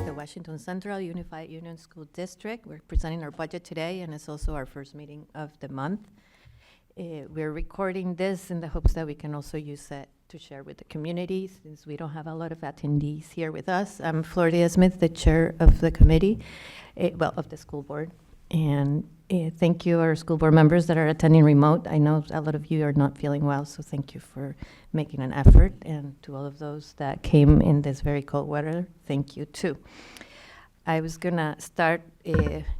The Washington Central Unified Union School District. We're presenting our budget today, and it's also our first meeting of the month. We're recording this in the hopes that we can also use it to share with the community, since we don't have a lot of attendees here with us. I'm Floria Smith, the chair of the committee, of the school board. And thank you, our school board members that are attending remote. I know a lot of you are not feeling well, so thank you for making an effort. And to all of those that came in this very cold weather, thank you too. I was gonna start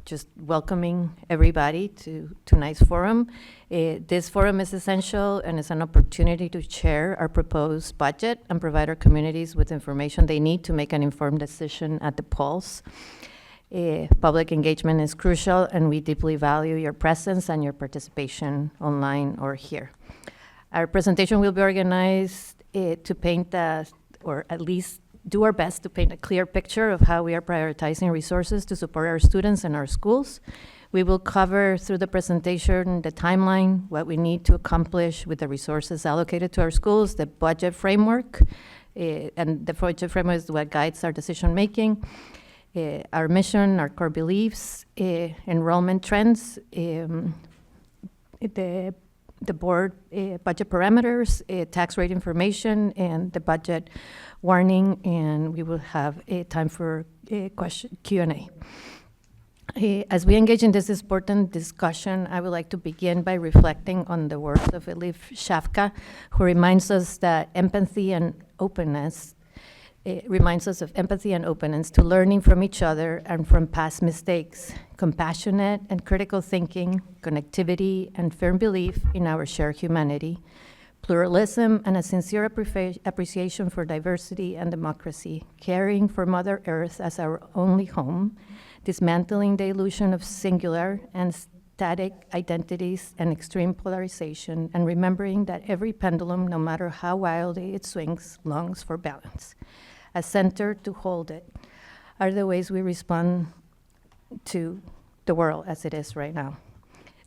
just welcoming everybody to tonight's forum. This forum is essential and it's an opportunity to share our proposed budget and provide our communities with information they need to make an informed decision at the polls. Public engagement is crucial, and we deeply value your presence and your participation online or here. Our presentation will be organized to paint or at least do our best to paint a clear picture of how we are prioritizing resources to support our students and our schools. We will cover through the presentation the timeline, what we need to accomplish with the resources allocated to our schools, the budget framework, and the budget framework is what guides our decision making. Our mission, our core beliefs, enrollment trends, the board budget parameters, tax rate information, and the budget warning, and we will have time for Q&A. As we engage in this important discussion, I would like to begin by reflecting on the words of Elif Shafka, who reminds us that empathy and openness It reminds us of empathy and openness to learning from each other and from past mistakes, compassionate and critical thinking, connectivity and firm belief in our shared humanity, pluralism and a sincere appreciation for diversity and democracy, caring for Mother Earth as our only home, dismantling the illusion of singular and static identities and extreme polarization, and remembering that every pendulum, no matter how wildly it swings, longs for balance. A center to hold it are the ways we respond to the world as it is right now.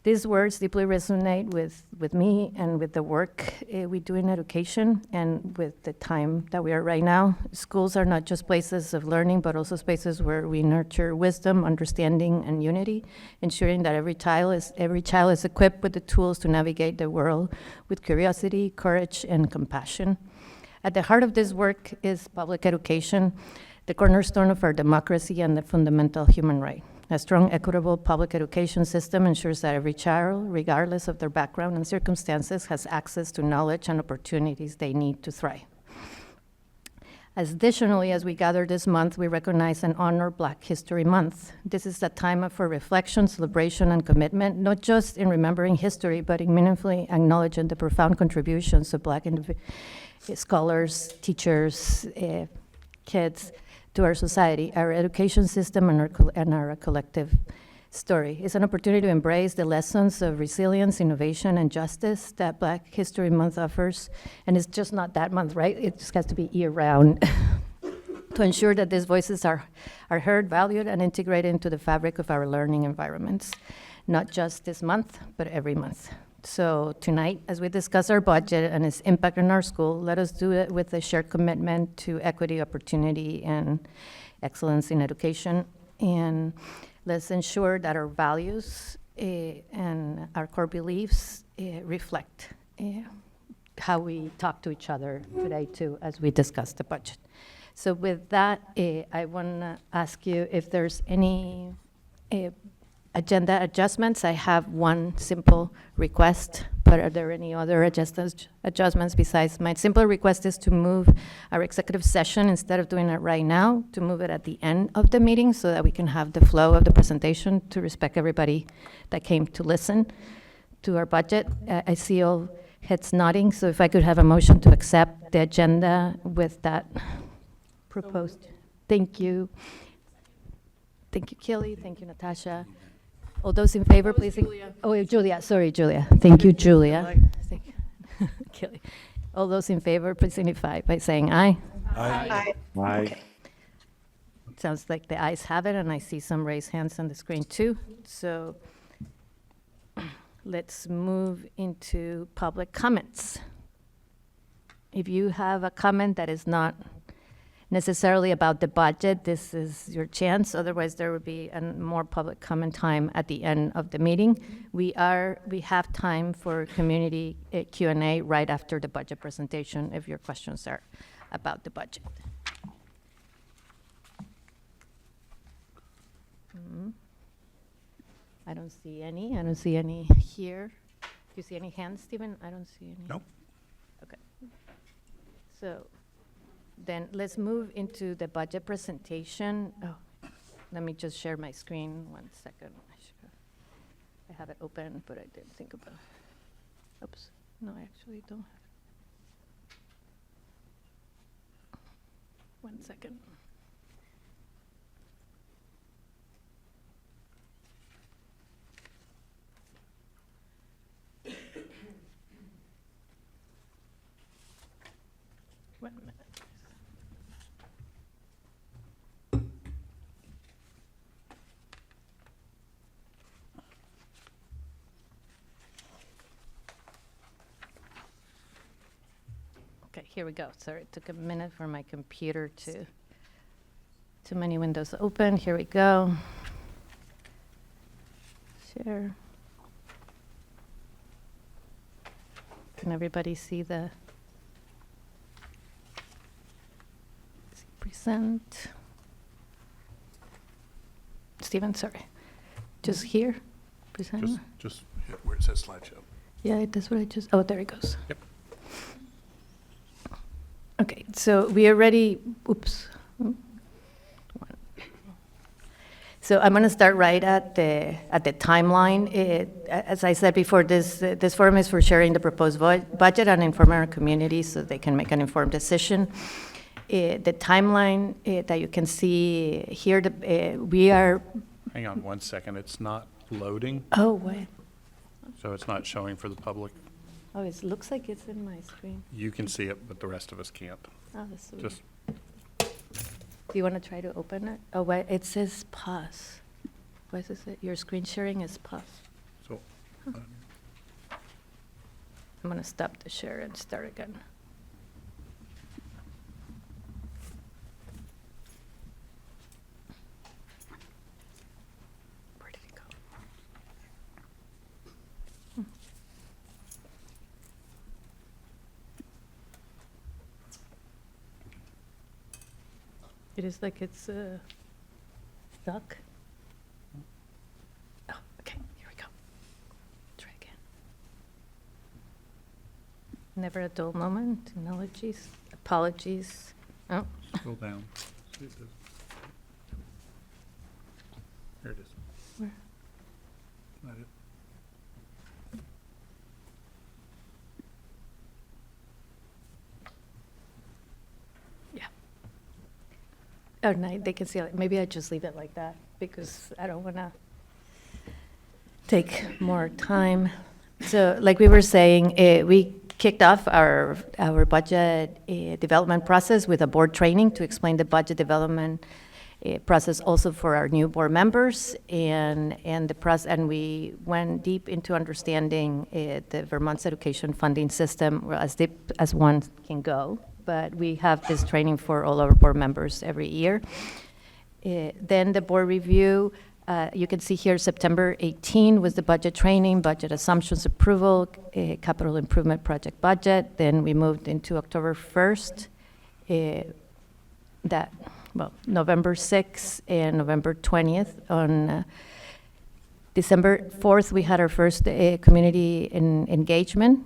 These words deeply resonate with me and with the work we do in education and with the time that we are right now. Schools are not just places of learning, but also spaces where we nurture wisdom, understanding, and unity, ensuring that every child is equipped with the tools to navigate the world with curiosity, courage, and compassion. At the heart of this work is public education, the cornerstone of our democracy and the fundamental human right. A strong, equitable public education system ensures that every child, regardless of their background and circumstances, has access to knowledge and opportunities they need to thrive. Additionally, as we gather this month, we recognize and honor Black History Month. This is a time for reflection, celebration, and commitment, not just in remembering history, but in meaningfully acknowledging the profound contributions of Black scholars, teachers, kids, to our society, our education system, and our collective story. It's an opportunity to embrace the lessons of resilience, innovation, and justice that Black History Month offers. And it's just not that month, right? It just has to be year-round to ensure that these voices are heard, valued, and integrated into the fabric of our learning environments, not just this month, but every month. So tonight, as we discuss our budget and its impact on our school, let us do it with a shared commitment to equity, opportunity, and excellence in education. And let's ensure that our values and our core beliefs reflect how we talk to each other today, too, as we discuss the budget. So with that, I want to ask you if there's any agenda adjustments. I have one simple request, but are there any other adjustments besides my simple request is to move our executive session, instead of doing it right now, to move it at the end of the meeting so that we can have the flow of the presentation to respect everybody that came to listen to our budget. I see all heads nodding, so if I could have a motion to accept the agenda with that proposed. Thank you. Thank you, Kelly. Thank you, Natasha. All those in favor, please. Julia. Sorry, Julia. Thank you, Julia. Thank you. Kelly. All those in favor, please signify by saying aye. Aye. Aye. Okay. Sounds like the ayes have it, and I see some raised hands on the screen too. So let's move into public comments. If you have a comment that is not necessarily about the budget, this is your chance. Otherwise, there will be a more public comment time at the end of the meeting. We have time for community Q&A right after the budget presentation if your questions are about the budget. I don't see any. I don't see any here. Do you see any hands, Stephen? I don't see any. Nope. Okay. So then let's move into the budget presentation. Oh, let me just share my screen 1 second. I have it open, but I didn't think about it. Oops. No, I actually don't have it. 1 second. One minute. Okay, here we go. Sorry, it took a minute for my computer to too many windows open. Here we go. Share. Can everybody see the present? Stephen, sorry. Just here? Present? Just hit where it says slideshow. Yeah, that's what I just, oh, there it goes. Yep. Okay, so we already, oops. So I'm going to start right at the timeline. As I said before, this forum is for sharing the proposed budget and informing our community so they can make an informed decision. The timeline that you can see here, we are. Hang on 1 second. It's not loading, Oh, wait. so it's not showing for the public. Oh, it looks like it's in my screen. You can see it, but the rest of us can't. Oh, that's so Just, Do you want to try to open it? Oh, wait, it says pause. Why does it? Your screen sharing is pause. so, I'm going to stop the share and start again. Where did it go? It is like it's stuck. Oh, okay, here we go. Try again. Never a dull moment. Apologies. Oh, scroll down. See it does. There it is. where? Not it. Yeah. Oh, no, they can see it. Maybe I just leave it like that because I don't want to take more time. So like we were saying, we kicked off our budget development process with a board training to explain the budget development process also for our new board members, and we went deep into understanding the Vermont's education funding system, as deep as one can go. But we have this training for all our board members every year. Then the board review. You can see here September 18 was the budget training, budget assumptions approval, capital improvement project budget. Then we moved into October 1st, November 6th and November 20th. On December 4th, we had our first community engagement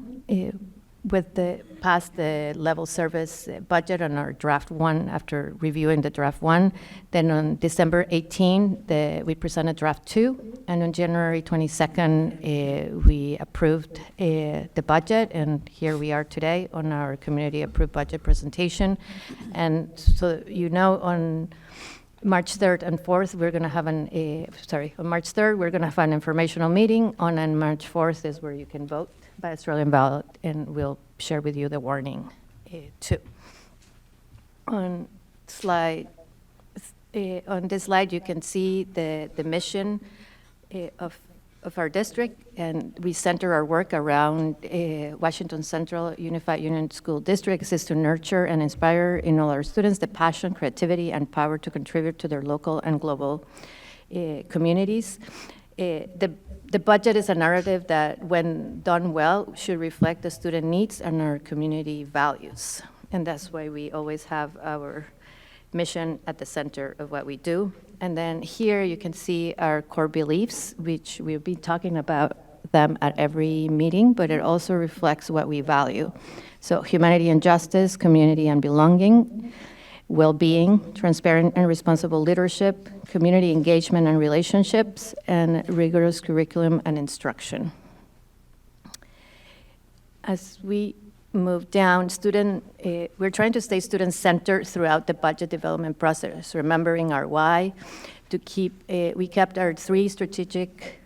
with past the level service budget on our draft one after reviewing the draft one. Then on December 18, we presented draft two, and on January 22nd, we approved the budget, and here we are today on our community approved budget presentation. And so on March 3rd and 4th, we're going to have on March 3rd, we're going to have an informational meeting. On March 4th is where you can vote by Australian ballot, and we'll share with you the warning too. On this slide, you can see the mission of of our district, and we center our work around Washington Central Unified Union School District is to nurture and inspire in all our students the passion, creativity, and power to contribute to their local and global communities. The budget is a narrative that, when done well, should reflect the student needs and our community values. And that's why we always have our mission at the center of what we do. And then here you can see our core beliefs, which we'll be talking about them at every meeting, but it also reflects what we value. So humanity and justice, community and belonging, well-being, transparent and responsible leadership, community engagement and relationships, and rigorous curriculum and instruction. As we move down, we're trying to stay student-centered throughout the budget development process, remembering our why. We kept our 3 strategic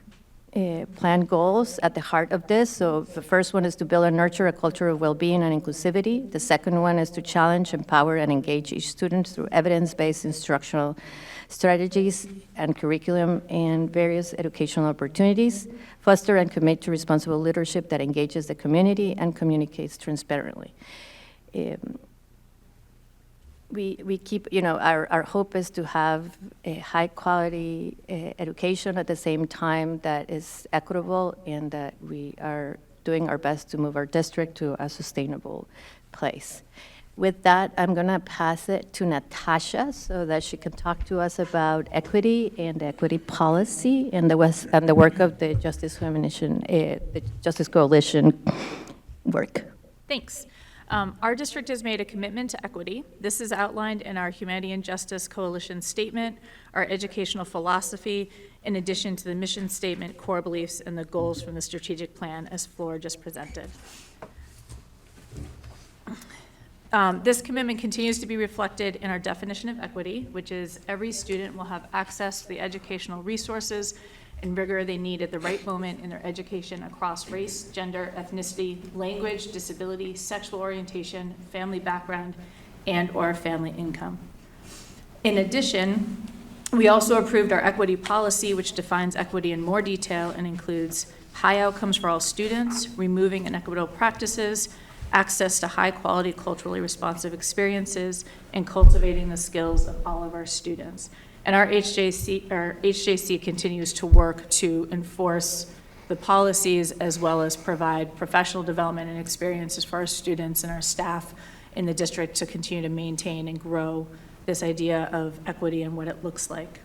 plan goals at the heart of this. So the first one is to build and nurture a culture of well-being and inclusivity. The second one is to challenge, empower, and engage each student through evidence-based instructional strategies and curriculum and various educational opportunities. Foster and commit to responsible leadership that engages the community and communicates transparently. We keep, our hope is to have a high quality education at the same time that is equitable, and that we are doing our best to move our district to a sustainable place. With that, I'm gonna pass it to Natasha so that she can talk to us about equity and equity policy and the work of the Justice Coalition work. Thanks. Our district has made a commitment to equity. This is outlined in our Humanity and Justice Coalition statement, our educational philosophy, in addition to the mission statement, core beliefs, and the goals from the strategic plan as Flora just presented. This commitment continues to be reflected in our definition of equity, which is every student will have access to the educational resources and rigor they need at the right moment in their education across race, gender, ethnicity, language, disability, sexual orientation, family background, and/or family income. In addition, we also approved our equity policy, which defines equity in more detail and includes high outcomes for all students, removing inequitable practices, access to high-quality, culturally responsive experiences, and cultivating the skills of all of our students. And our HJC continues to work to enforce the policies as well as provide professional development and experiences for our students and our staff in the district to continue to maintain and grow this idea of equity and what it looks like.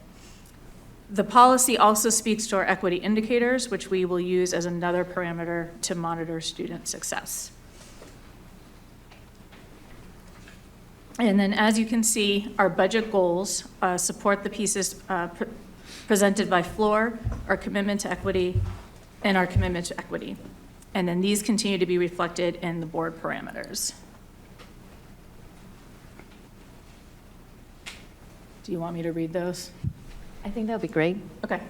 The policy also speaks to our equity indicators, which we will use as another parameter to monitor student success. And then, as you can see, our budget goals support the pieces presented by Floor, our commitment to equity, and our commitment to equity. And then these continue to be reflected in the board parameters. Do you want me to read those? I think that would be great. Okay.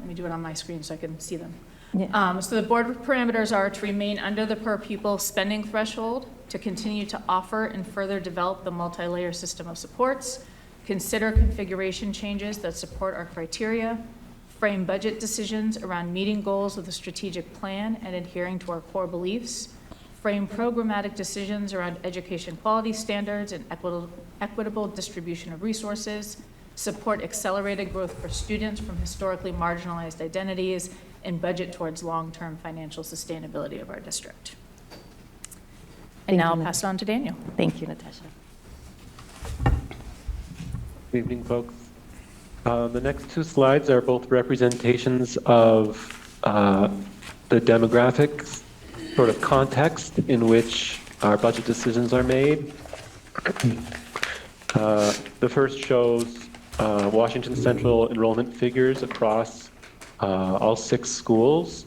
Let me do it on my screen so I can see them. Yeah. So the board parameters are to remain under the per pupil spending threshold, to continue to offer and further develop the multi-layer system of supports, consider configuration changes that support our criteria, frame budget decisions around meeting goals with a strategic plan and adhering to our core beliefs, frame programmatic decisions around education quality standards and equitable distribution of resources, support accelerated growth for students from historically marginalized identities, and budget towards long-term financial sustainability of our district. And now I'll pass it on to Daniel. Thank you, Natasha. Good evening, folks. The next 2 slides are both representations of the demographics sort of context in which our budget decisions are made. The first shows Washington Central enrollment figures across all 6 schools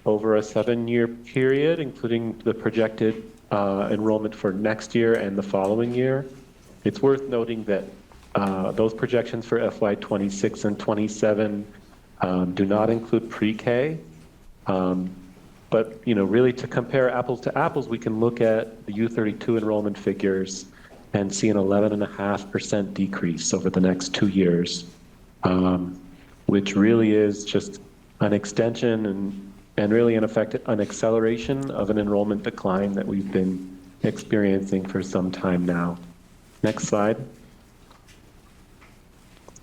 over a 7-year period, including the projected enrollment for next year and the following year. It's worth noting that those projections for FY 26 and 27 do not include pre-K. But really to compare apples to apples, we can look at the U32 enrollment figures and see an 11.5% decrease over the next 2 years. which really is just an extension and really, in effect, an acceleration of an enrollment decline that we've been experiencing for some time now. Next slide.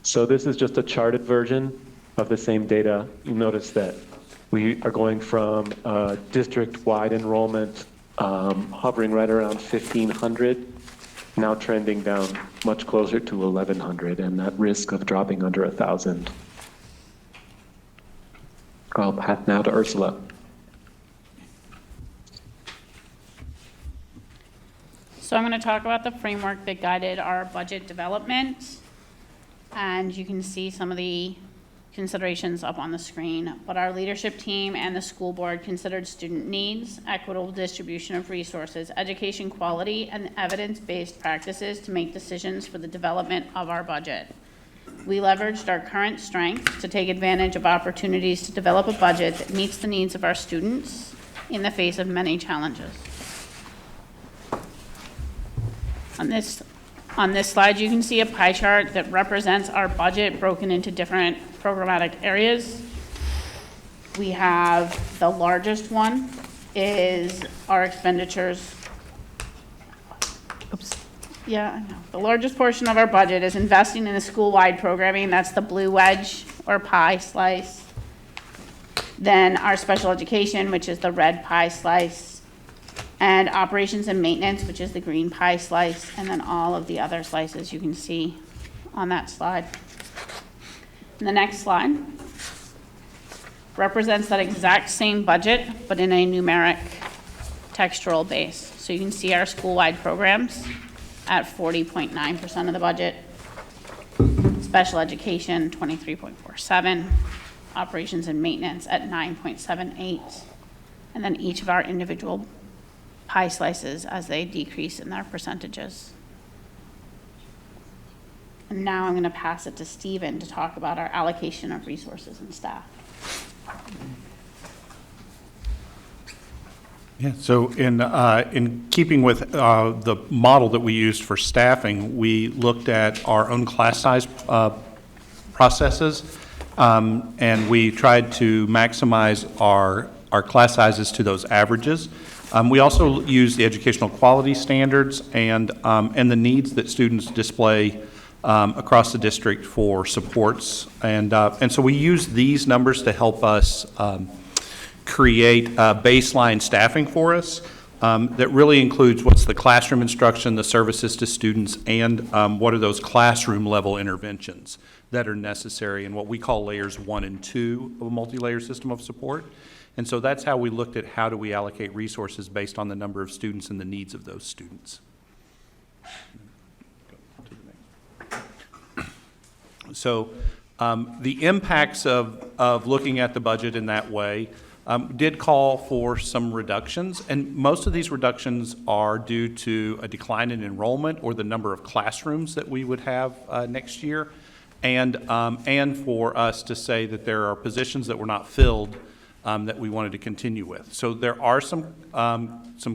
So this is just a charted version of the same data. You notice that we are going from district-wide enrollment hovering right around 1,500, now trending down much closer to 1,100, and that risk of dropping under 1,000. I'll pass now to Ursula. So I'm going to talk about the framework that guided our budget development. And you can see some of the considerations up on the screen. But our leadership team and the school board considered student needs, equitable distribution of resources, education quality, and evidence-based practices to make decisions for the development of our budget. We leveraged our current strengths to take advantage of opportunities to develop a budget that meets the needs of our students in the face of many challenges. On this slide, you can see a pie chart that represents our budget broken into different programmatic areas. We have the largest one is our expenditures. Oops. Yeah, I know. The largest portion of our budget is investing in the school-wide programming. That's the blue wedge or pie slice. Then our special education, which is the red pie slice. And operations and maintenance, which is the green pie slice, and then all of the other slices you can see on that slide. And the next slide represents that exact same budget, but in a numeric textural base. So you can see our school-wide programs at 40.9% of the budget, special education 23.47, operations and maintenance at 9.78, and then each of our individual pie slices as they decrease in their percentages. And now I'm going to pass it to Stephen to talk about our allocation of resources and staff. Yeah, so in keeping with the model that we used for staffing, we looked at our own class size processes, and we tried to maximize our class sizes to those averages. We also use the educational quality standards and the needs that students display across the district for supports. And so we use these numbers to help us create baseline staffing for us that really includes what's the classroom instruction, the services to students, and what are those classroom level interventions that are necessary in what we call layers 1 and 2 of a multi-layer system of support. And so that's how we looked at how do we allocate resources based on the number of students and the needs of those students. So the impacts of looking at the budget in that way did call for some reductions, and most of these reductions are due to a decline in enrollment or the number of classrooms that we would have next year, and for us to say that there are positions that were not filled that we wanted to continue with. So there are some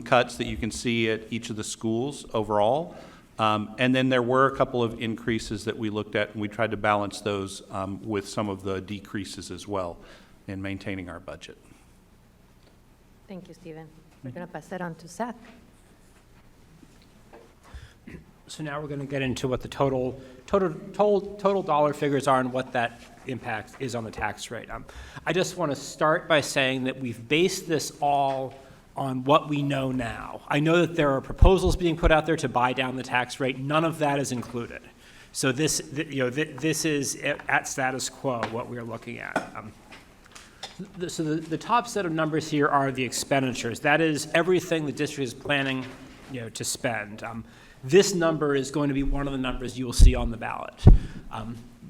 cuts that you can see at each of the schools overall. And then there were a couple of increases that we looked at, and we tried to balance those with some of the decreases as well in maintaining our budget. Thank you, Stephen. We're going to pass that on to Zach. So now we're going to get into what the total dollar figures are and what that impact is on the tax rate. I just want to start by saying that we've based this all on what we know now. I know that there are proposals being put out there to buy down the tax rate. None of that is included. So this is at status quo what we're looking at. So the top set of numbers here are the expenditures. That is everything the district is planning, to spend. This number is going to be one of the numbers you will see on the ballot.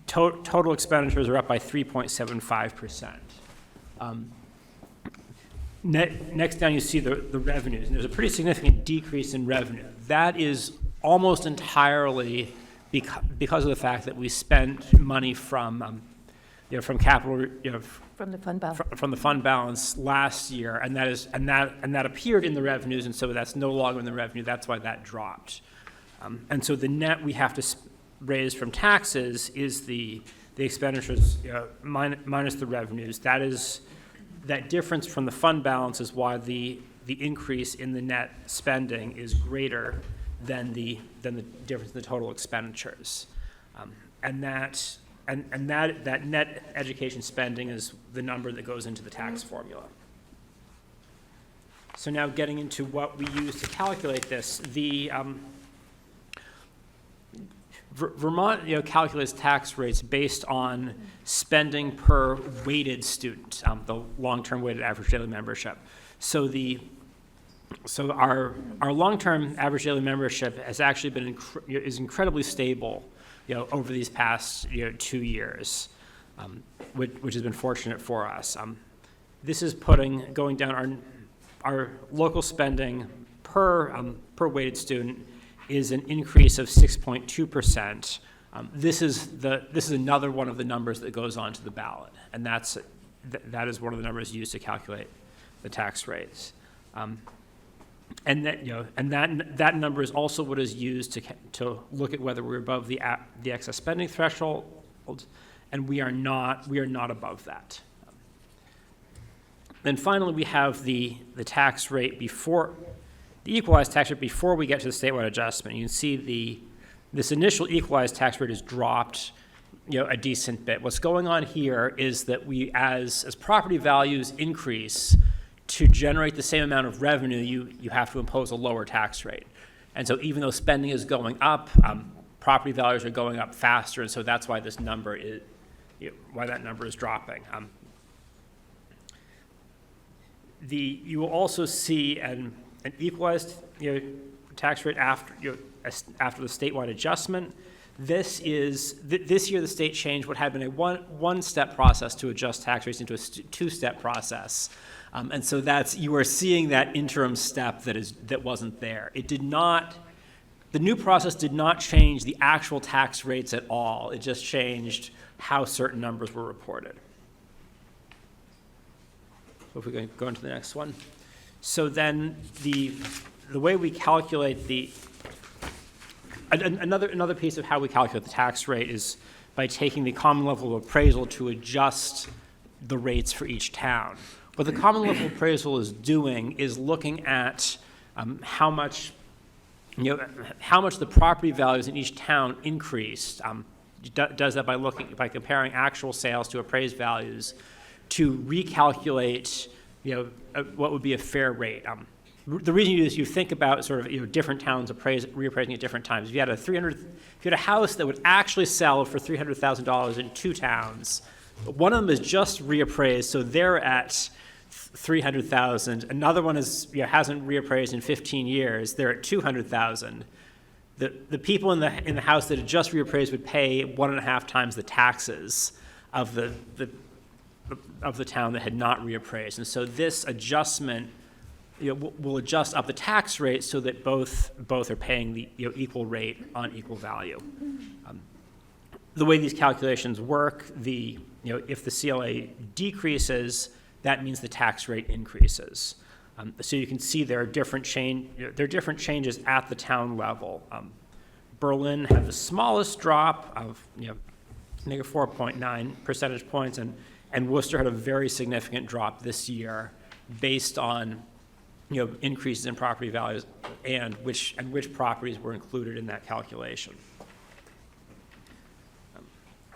Total expenditures are up by 3.75%. Next down you see the revenues, and there's a pretty significant decrease in revenue. That is almost entirely because of the fact that we spent money from capital, From the fund balance. from the fund balance last year, and that appeared in the revenues, and so that's no longer in the revenue. That's why that dropped. And so the net we have to raise from taxes is the the expenditures, minus the revenues. That difference from the fund balance is why the increase in the net spending is greater than the difference in the total expenditures. And that net education spending is the number that goes into the tax formula. So now getting into what we use to calculate this, Vermont, calculates tax rates based on spending per weighted student, the long-term weighted average daily membership. So our long-term average daily membership has actually been is incredibly stable, over these past 2 years, which has been fortunate for us. This is going down our local spending per weighted student is an increase of 6.2%. This is another one of the numbers that goes onto the ballot, and that is one of the numbers used to calculate the tax rates. And that number is also what is used to look at whether we're above the excess spending threshold, and we are not above that. Then finally, we have the tax rate before the equalized tax rate before we get to the statewide adjustment. You can see this initial equalized tax rate is dropped, a decent bit. What's going on here is that we, as property values increase, to generate the same amount of revenue, you have to impose a lower tax rate. And so even though spending is going up, property values are going up faster, and so that's why this number is, why that number is dropping. You will also see an equalized tax rate after the statewide adjustment. This year the state changed what had been a one-step process to adjust tax rates into a two-step process. And so you are seeing that interim step that wasn't there. The new process did not change the actual tax rates at all. It just changed how certain numbers were reported. So if we go into the next one. So then the way we calculate another piece of how we calculate the tax rate is by taking the common level of appraisal to adjust the rates for each town. What the common level appraisal is doing is looking at how much the property values in each town increased. Does that by comparing actual sales to appraised values to recalculate what would be a fair rate. The reason you do this, you think about sort of different towns reappraising at different times. If you had a house that would actually sell for $300,000 in two towns, one of them is just reappraised, so they're at $300,000. Another one hasn't reappraised in 15 years. They're at $200,000. The people in the house that had just reappraised would pay 1.5 times the taxes of the town that had not reappraised. And so this adjustment will adjust up the tax rate so that both are paying the equal rate on equal value. The way these calculations work, if the CLA decreases, that means the tax rate increases. So you can see there are different changes at the town level. Berlin had the smallest drop of negative 4.9 percentage points, and Worcester had a very significant drop this year based on increases in property values and which properties were included in that calculation.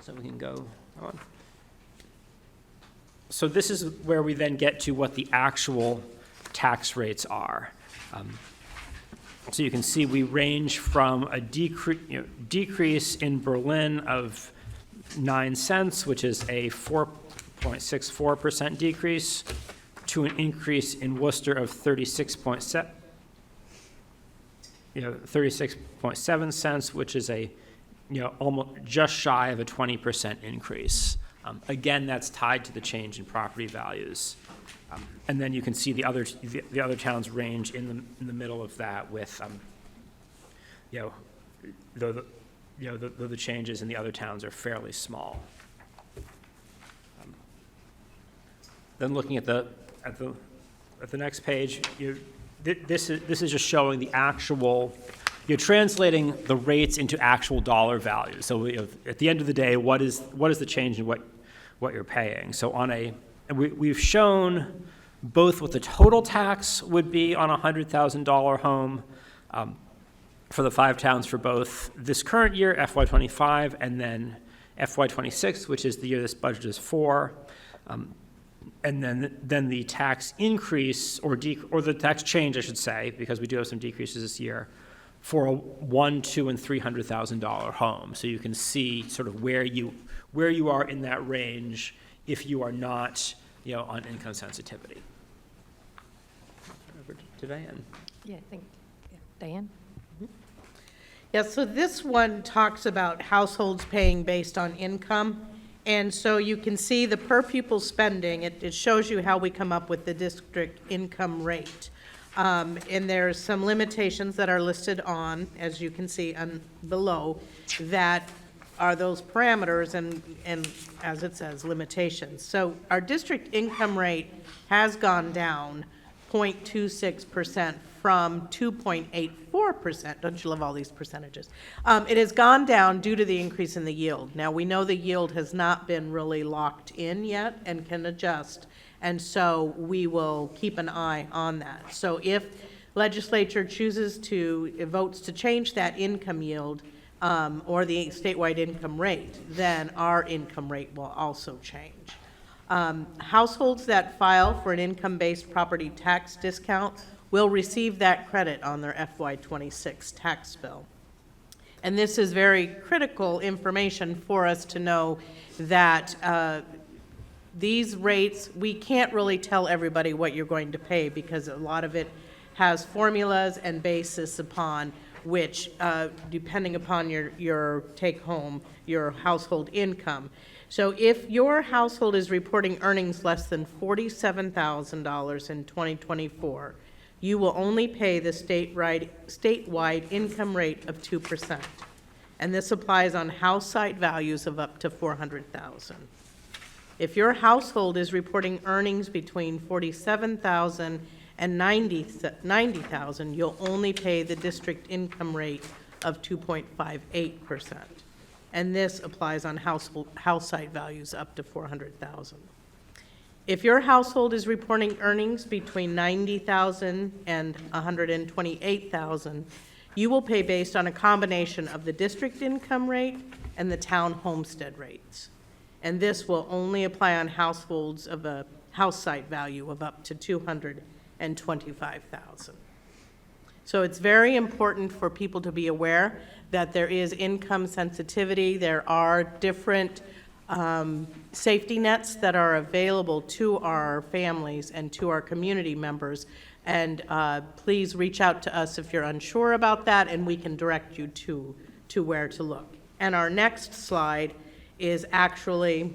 So we can go on. So this is where we then get to what the actual tax rates are. So you can see we range from a decrease in Berlin of 9 cents, which is a 4.64% decrease, to an increase in Worcester of 36.7 cents, which is a almost just shy of a 20% increase. Again, that's tied to the change in property values. And then you can see the other towns range in the middle of that with though the changes in the other towns are fairly small. Then looking at the next page, this is just showing the actual you're translating the rates into actual dollar values. So at the end of the day, what is the change in what you're paying? So we've shown both what the total tax would be on a $100,000 home for the 5 towns for both this current year, FY25, and then FY26, which is the year this budget is for. And then the tax increase, or the tax change, I should say, because we do have some decreases this year, for a $100,000, $200,000, and $300,000 home. So you can see sort of where you are in that range if you are not, on income sensitivity. Over to Diane. Yeah, Diane? Yeah, so this one talks about households paying based on income. And so you can see the per pupil spending, it shows you how we come up with the district income rate. And there's some limitations that are listed on, as you can see below, that are those parameters and as it says, limitations. So our district income rate has gone down 0.26% from 2.84%. Don't you love all these percentages? It has gone down due to the increase in the yield. Now, we know the yield has not been really locked in yet and can adjust, and so we will keep an eye on that. So if legislature votes to change that income yield or the statewide income rate, then our income rate will also change. Households that file for an income-based property tax discount will receive that credit on their FY26 tax bill. And this is very critical information for us to know that these rates, we can't really tell everybody what you're going to pay because a lot of it has formulas and basis upon which, depending upon your take-home, your household income. So if your household is reporting earnings less than $47,000 in 2024, you will only pay the statewide income rate of 2%. And this applies on house site values of up to $400,000. If your household is reporting earnings between $47,000 and $90,000, you'll only pay the district income rate of 2.58%. And this applies on house site values up to $400,000. If your household is reporting earnings between $90,000 and $128,000, you will pay based on a combination of the district income rate and the town homestead rates. And this will only apply on households of a house site value of up to $225,000. So it's very important for people to be aware that there is income sensitivity. There are different safety nets that are available to our families and to our community members. And please reach out to us if you're unsure about that, and we can direct you to where to look. And our next slide is actually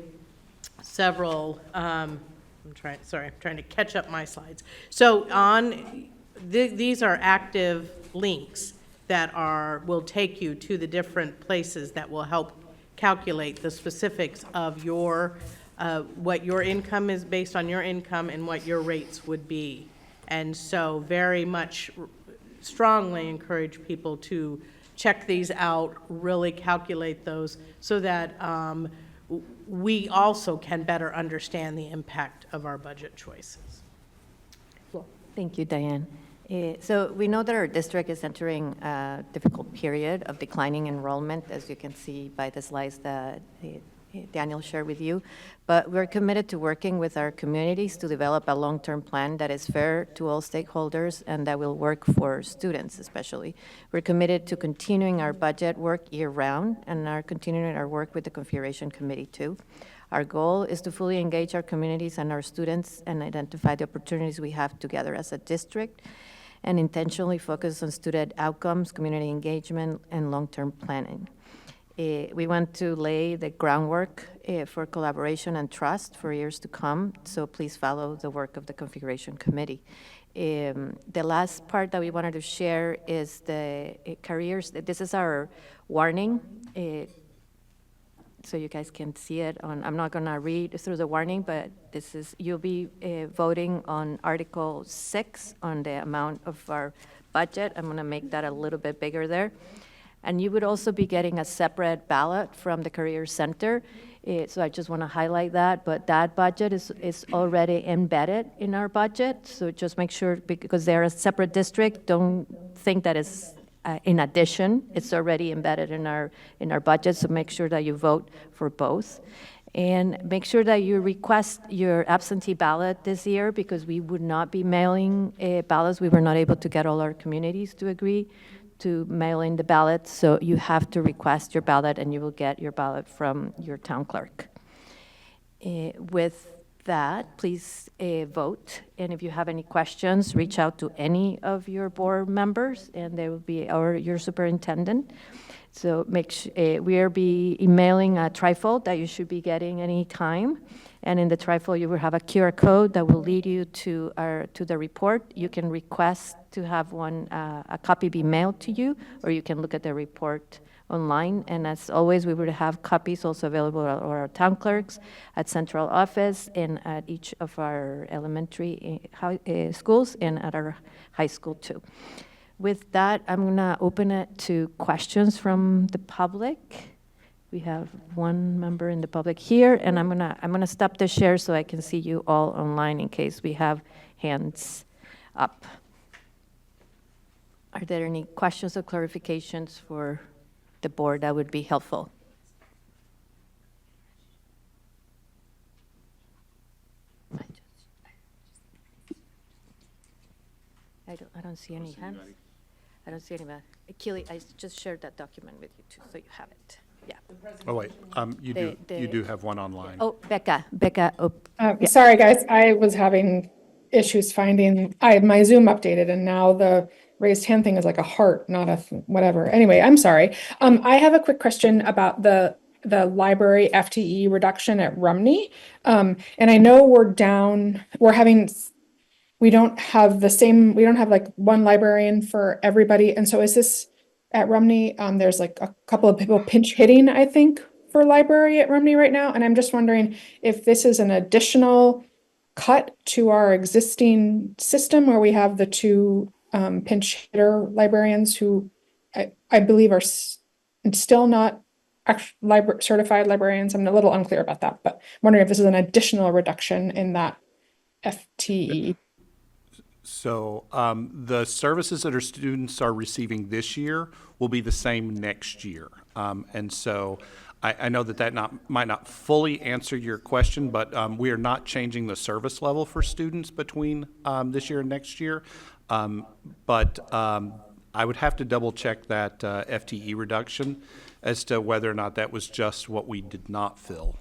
several, I'm trying to catch up my slides. So these are active links that will take you to the different places that will help calculate the specifics of what your income is based on your income and what your rates would be. And so very much strongly encourage people to check these out, really calculate those so that we also can better understand the impact of our budget choices. Thank you, Diane. So we know that our district is entering a difficult period of declining enrollment, as you can see by the slides that Daniel shared with you. But we're committed to working with our communities to develop a long-term plan that is fair to all stakeholders and that will work for students especially. We're committed to continuing our budget work year-round and are continuing our work with the Configuration Committee too. Our goal is to fully engage our communities and our students and identify the opportunities we have together as a district and intentionally focus on student outcomes, community engagement, and long-term planning. We want to lay the groundwork for collaboration and trust for years to come, so please follow the work of the Configuration Committee. The last part that we wanted to share is the careers. This is our warning. so you guys can see it on, I'm not gonna read through the warning, but you'll be voting on Article 6 on the amount of our budget. I'm gonna make that a little bit bigger there. And you would also be getting a separate ballot from the Career Center. So I just want to highlight that, but that budget is already embedded in our budget. So just make sure, because they're a separate district, don't think that it's in addition. It's already embedded in our budget, so make sure that you vote for both. And make sure that you request your absentee ballot this year, because we would not be mailing ballots. We were not able to get all our communities to agree to mail in the ballot, so you have to request your ballot, and you will get your ballot from your town clerk. With that, please vote, and if you have any questions, reach out to any of your board members, and they will be your superintendent. So we will be emailing a trifold that you should be getting any time. And in the trifold, you will have a QR code that will lead you to the report. You can request to have a copy be mailed to you, or you can look at the report online. And as always, we will have copies also available at our town clerks, at central office, and at each of our elementary schools, and at our high school too. With that, I'm gonna open it to questions from the public. We have one member in the public here, and I'm gonna stop the share so I can see you all online in case we have hands up. Are there any questions or clarifications for the board that would be helpful? I don't see any hands. I don't see anybody. Keely, I just shared that document with you too, so you have it. Yeah. Oh, wait, you do have one online. Oh, Becca, oh, yeah. Sorry, guys, I was having issues finding, I had my Zoom updated, and now the raised hand thing is like a heart, not a whatever. Anyway, I'm sorry. I have a quick question about the library FTE reduction at Rumney. And I know we don't have like one librarian for everybody. And so is this at Rumney, there's like a couple of people pinch hitting, I think, for library at Rumney right now. And I'm just wondering if this is an additional cut to our existing system where we have the two pinch hitter librarians who I believe are still not certified librarians. I'm a little unclear about that, but I'm wondering if this is an additional reduction in that FTE. So the services that our students are receiving this year will be the same next year. And so I know that might not fully answer your question, but we are not changing the service level for students between this year and next year. But I would have to double check that FTE reduction as to whether or not that was just what we did not fill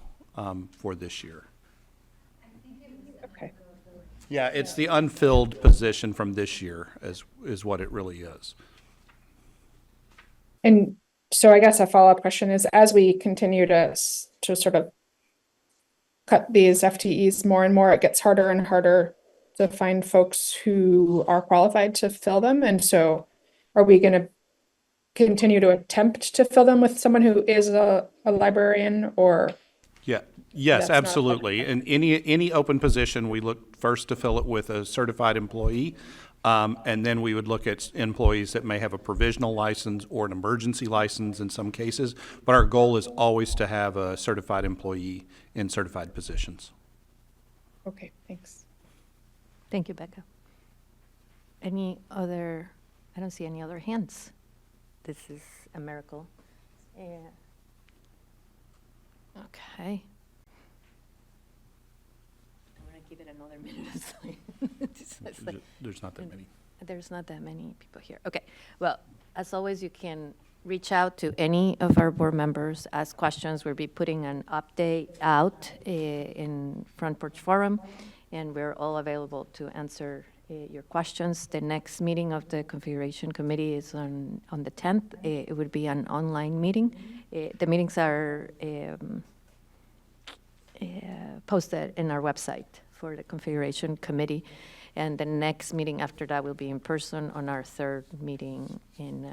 for this year. Okay. Yeah, it's the unfilled position from this year is what it really is. And so I guess a follow-up question is, as we continue to sort of cut these FTEs more and more, it gets harder and harder to find folks who are qualified to fill them. And so are we going to continue to attempt to fill them with someone who is a librarian, or? Yeah. Yes, That's not absolutely. In any open position, we look first to fill it with a certified employee, and then we would look at employees that may have a provisional license or an emergency license in some cases. But our goal is always to have a certified employee in certified positions. Okay, thanks. Thank you, Becca. I don't see any other hands. This is a miracle. Yeah. Okay. I'm gonna give it another minute. There's not that many. There's not that many people here. Okay. Well, as always, you can reach out to any of our board members, ask questions. We'll be putting an update out in Front Porch Forum, and we're all available to answer your questions. The next meeting of the configuration committee is on the 10th. It would be an online meeting. The meetings are posted in our website for the configuration committee. And the next meeting after that will be in person on our third meeting in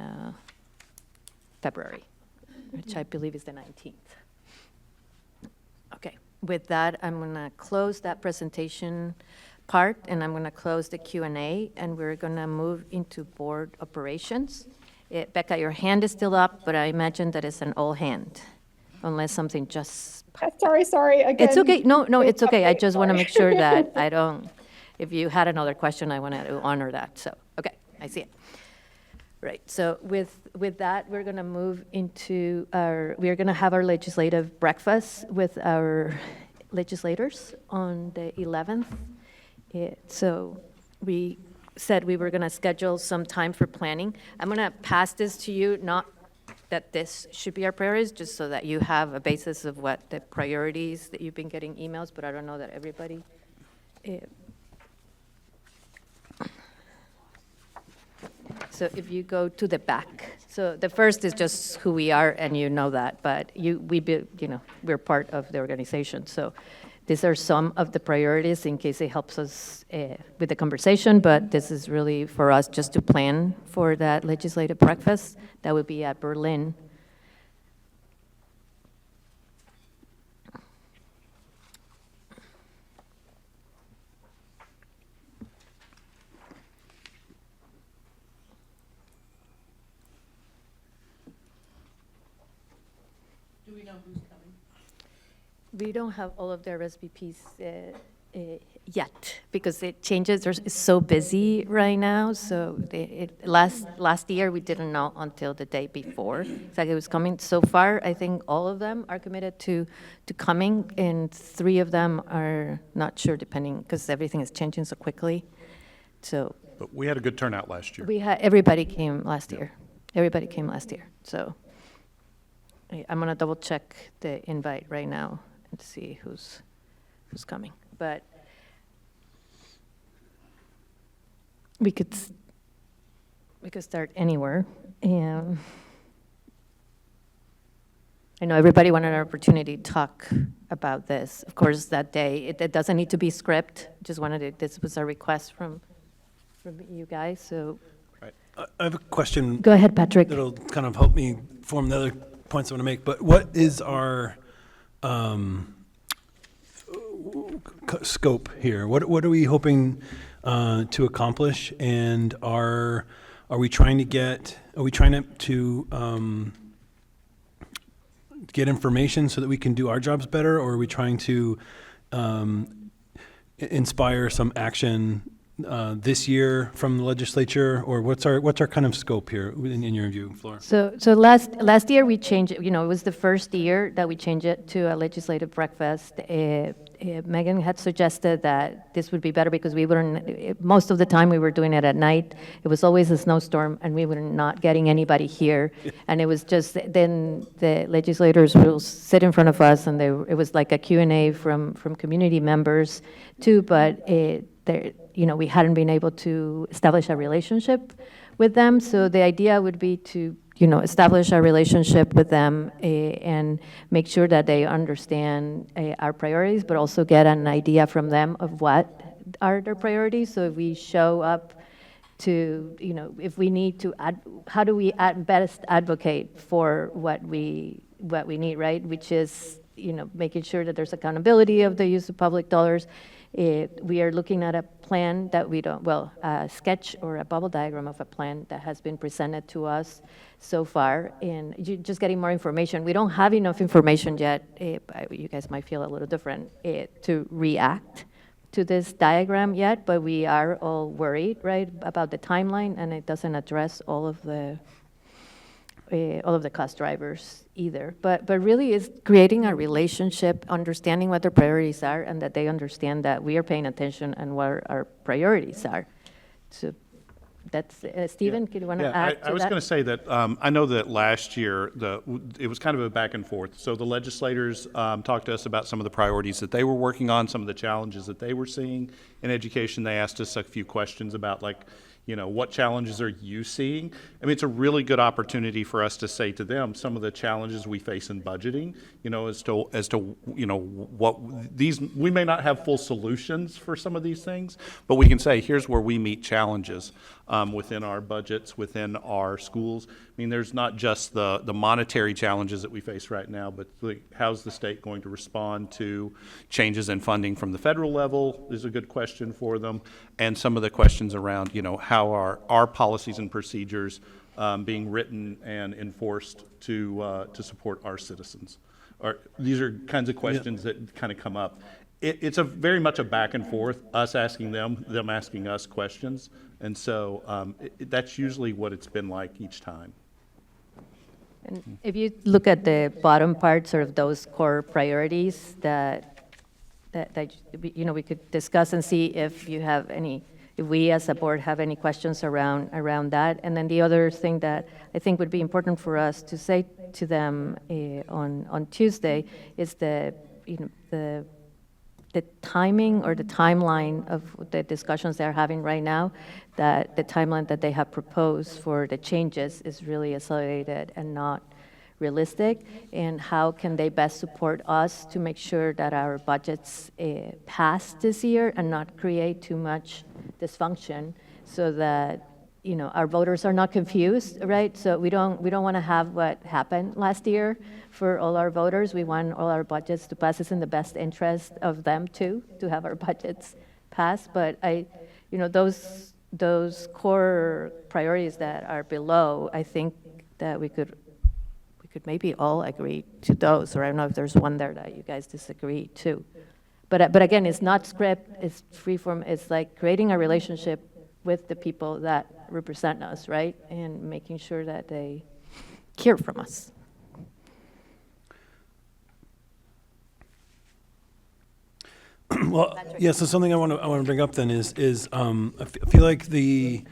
February, which I believe is the 19th. with that, I'm going to close that presentation part, and I'm going to close the Q&A, and we're going to move into board operations. Becca, your hand is still up, but I imagine that it's an all hand, unless something just... Sorry, again. It's okay. No, it's okay. I update, just want to sorry. make sure that I don't, if you had another question, I wanted to honor that. So, okay, I see it. Right, so with that, we're going to move into we're going to have our legislative breakfast with our legislators on the 11th. So we said we were going to schedule some time for planning. I'm going to pass this to you, not that this should be our priorities, just so that you have a basis of what the priorities that you've been getting emails, but I don't know that everybody. So if you go to the back, so the first is just who we are, and you know that, but we're part of the organization. So these are some of the priorities in case it helps us with the conversation, but this is really for us just to plan for that legislative breakfast. That would be at Berlin. Do we know who's coming? We don't have all of their SVPs yet because it changes. It's so busy right now. So last year we didn't know until the day before. It's like it was coming. So far, I think all of them are committed to coming, and 3 of them are not sure, depending because everything is changing so quickly. So But we had a good turnout last year. everybody came last year. Everybody came last year. So I'm gonna double check the invite right now and see who's coming. But we could start anywhere. And I know everybody wanted an opportunity to talk about this. Of course, that day it doesn't need to be script. Just wanted to. This was a request from you guys. So I have a question. go ahead, Patrick. That'll kind of help me form the other points I want to make. But what is our scope here? What are we hoping to accomplish? And are we trying to get get information so that we can do our jobs better, or are we trying to inspire some action this year from the legislature, or what's our kind of scope here in your view, Flora? So last year we changed it. It was the first year that we changed it to a legislative breakfast. Megan had suggested that this would be better because we wouldn't. Most of the time we were doing it at night. It was always a snowstorm, and we were not getting anybody here. And it was just then the legislators will sit in front of us, and it was like a Q&A from community members too. But we hadn't been able to establish a relationship with them. So the idea would be to, establish a relationship with them and make sure that they understand our priorities, but also get an idea from them of what are their priorities. So if we show up to, if we need to, how do we best advocate for what we need, right? Which is, making sure that there's accountability of the use of public dollars. We are looking at a plan that a sketch or a bubble diagram of a plan that has been presented to us so far, and just getting more information. We don't have enough information yet, you guys might feel a little different, to react to this diagram yet, but we are all worried, right, about the timeline, and it doesn't address all of the cost drivers either. But really is creating a relationship, understanding what their priorities are, and that they understand that we are paying attention and what our priorities are. So that's, Stephen, do you want to add to that? I was going to say that I know that last year it was kind of a back and forth. So the legislators talked to us about some of the priorities that they were working on, some of the challenges that they were seeing in education. They asked us a few questions about what challenges are you seeing? I mean, it's a really good opportunity for us to say to them some of the challenges we face in budgeting, as to what these, we may not have full solutions for some of these things, but we can say, here's where we meet challenges within our budgets, within our schools. mean, there's not just the monetary challenges that we face right now, but how's the state going to respond to changes in funding from the federal level is a good question for them. And some of the questions around, how are our policies and procedures being written and enforced to support our citizens? These are kinds of questions that kind of come up. It's very much a back and forth, us asking them asking us questions. And so that's usually what it's been like each time. And if you look at the bottom part, sort of those core priorities that we could discuss and see if we as a board have any questions around that. And then the other thing that I think would be important for us to say to them on Tuesday is the timing or the timeline of the discussions they're having right now, that the timeline that they have proposed for the changes is really accelerated and not realistic, and how can they best support us to make sure that our budgets pass this year and not create too much dysfunction, so that our voters are not confused, right? So we don't want to have what happened last year for all our voters. We want all our budgets to pass. It's in the best interest of them too, to have our budgets pass. But those core priorities that are below, I think that we could maybe all agree to those, or I don't know if there's one there that you guys disagree too. But again, it's not script, it's freeform. It's like creating a relationship with the people that represent us, right? And making sure that they hear from us. Well, yeah, so something I want to bring up then is I feel like a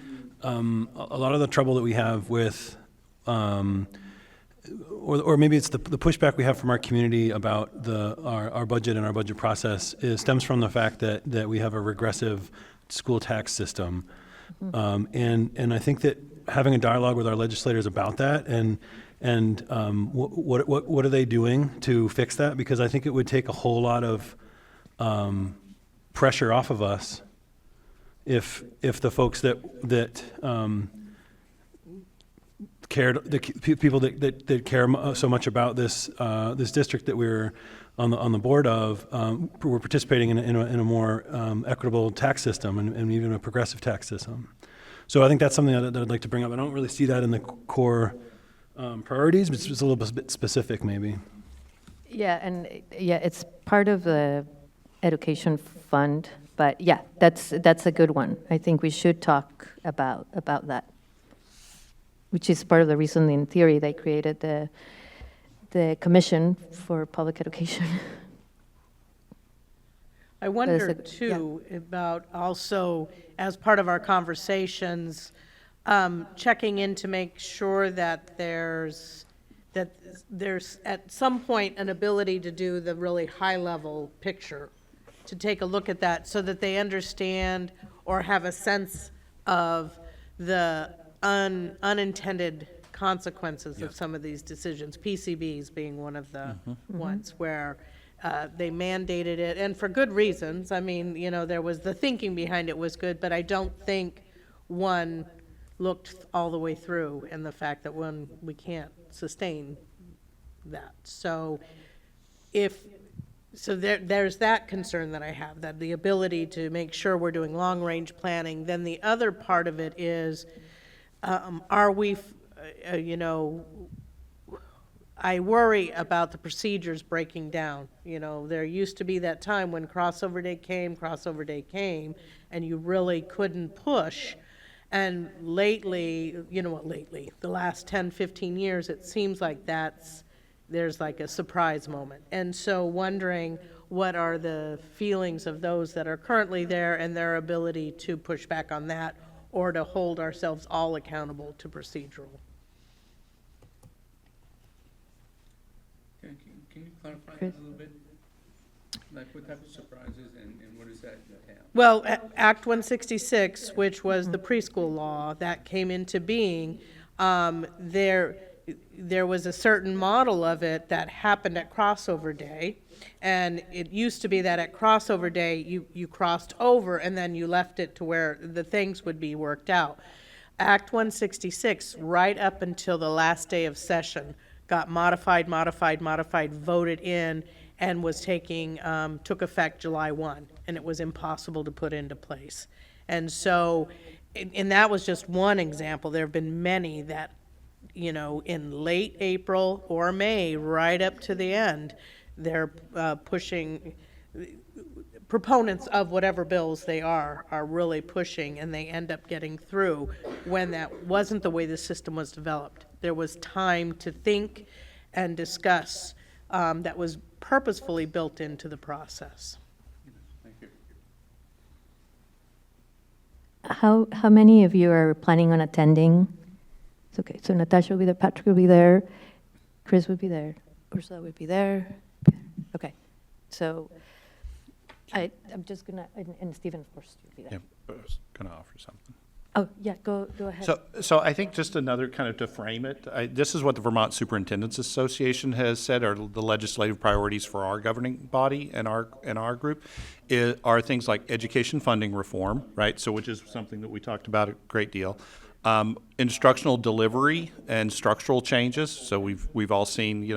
lot of the trouble that we have with, or maybe it's the pushback we have from our community about our budget and our budget process stems from the fact that we have a regressive school tax system. And I think that having a dialogue with our legislators about that and what are they doing to fix that? Because I think it would take a whole lot of pressure off of us if the folks that people that care so much about this district that we're on the board of, we're participating in a more equitable tax system and even a progressive tax system. So I think that's something that I'd like to bring up. I don't really see that in the core priorities, but it's just a little bit specific maybe. It's part of the education fund, but yeah, that's a good one. I think we should talk about that, which is part of the reason in theory they created the Commission for Public Education. I wonder too about also, as part of our conversations, checking in to make sure that there's at some point an ability to do the really high level picture, to take a look at that so that they understand or have a sense of the unintended consequences of some of these decisions, PCBs being one of the ones where they mandated it, and for good reasons. I mean, there was the thinking behind it was good, but I don't think one looked all the way through, and the fact that we can't sustain that. So there's that concern that I have, that the ability to make sure we're doing long-range planning. Then the other part of it is, are we, I worry about the procedures breaking down. There used to be that time when crossover day came, and you really couldn't push. And lately, the last 10, 15 years, it seems like there's like a surprise moment. And so wondering what are the feelings of those that are currently there and their ability to push back on that, or to hold ourselves all accountable to procedural. Can you clarify a little bit? Like what type of surprises and what does that entail? Well, Act 166, which was the preschool law that came into being, there was a certain model of it that happened at crossover day. And it used to be that at crossover day, you crossed over and then you left it to where the things would be worked out. Act 166, right up until the last day of session, got modified, voted in, and was took effect July 1, and it was impossible to put into place. And so, and that was just one example. There have been many that, in late April or May, right up to the end, they're pushing, proponents of whatever bills they are really pushing, and they end up getting through when that wasn't the way the system was developed. There was time to think and discuss that was purposefully built into the process. How many of you are planning on attending? It's okay, so Natasha will be there, Patrick will be there, Chris would be there, Ursula would be there. Okay, so I'm just gonna, and Stephen, of course, you'll be there. Yeah, I was going to offer something. Oh, yeah, go ahead. So I think just another kind of to frame it, this is what the Vermont Superintendents Association has said are the legislative priorities for our governing body and our group are things like education funding reform, right? So which is something that we talked about a great deal. Instructional delivery and structural changes. So we've all seen,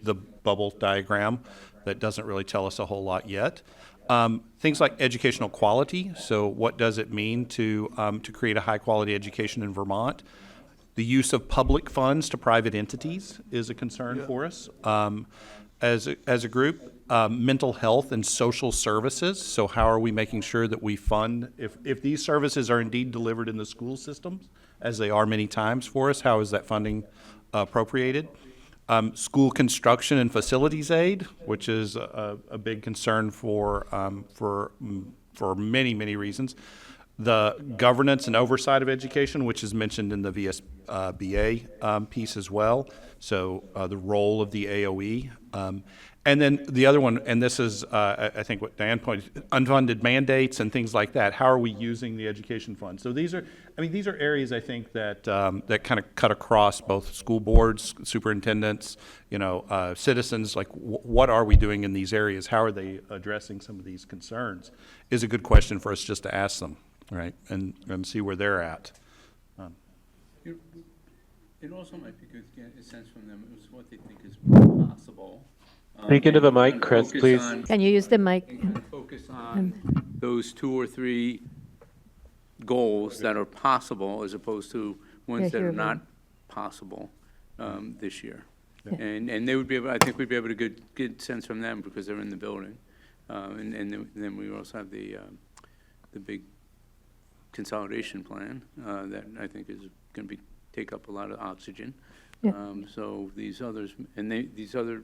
the bubble diagram that doesn't really tell us a whole lot yet. Things like educational quality. So what does it mean to create a high-quality education in Vermont? The use of public funds to private entities is a concern for us as a group. Mental health and social services. So how are we making sure that we fund, if these services are indeed delivered in the school systems, as they are many times for us, how is that funding appropriated? School construction and facilities aid, which is a big concern for many, many reasons. The governance and oversight of education, which is mentioned in the VSBA piece as well. So the role of the AOE. And then the other one, and this is, I think what Diane pointed, unfunded mandates and things like that. How are we using the education fund? So these are areas I think that that kind of cut across both school boards, superintendents, citizens. Like, what are we doing in these areas? How are they addressing some of these concerns? Is a good question for us just to ask them, right, and see where they're at. It also might be good to get a sense from them as what they think is possible. Speak into the mic, Chris, Focus please. Can you use the mic? And focus on those 2 or 3 goals that are possible as opposed to ones that here are we not possible this year. Yeah. And they would be able, I think we'd be able to get good sense from them because they're in the building. And then we also have the big consolidation plan that I think is going to take up a lot of oxygen. Yeah. So these others, and these other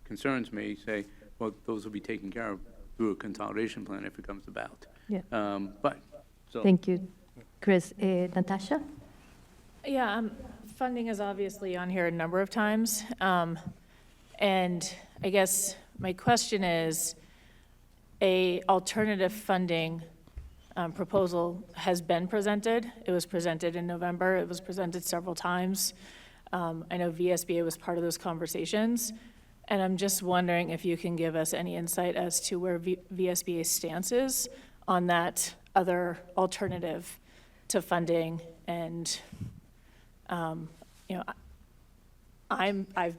concerns may say, well, those will be taken care of through a consolidation plan if it comes about. Yeah. So Thank you, Chris. Natasha? Yeah, funding is obviously on here a number of times. And I guess my question is, a alternative funding proposal has been presented. It was presented in November. It was presented several times. I know VSBA was part of those conversations. And I'm just wondering if you can give us any insight as to where VSBA's stance is on that other alternative to funding. And, I've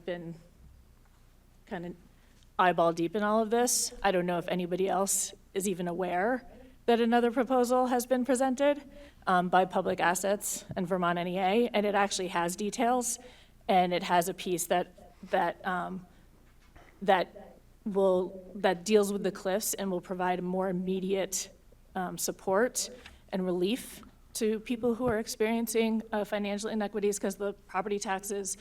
been kind of eyeball deep in all of this. I don't know if anybody else is even aware that another proposal has been presented by Public Assets and Vermont NEA, and it actually has details, and it has a piece that deals with the cliffs and will provide more immediate support and relief to people who are experiencing financial inequities because of the property taxes.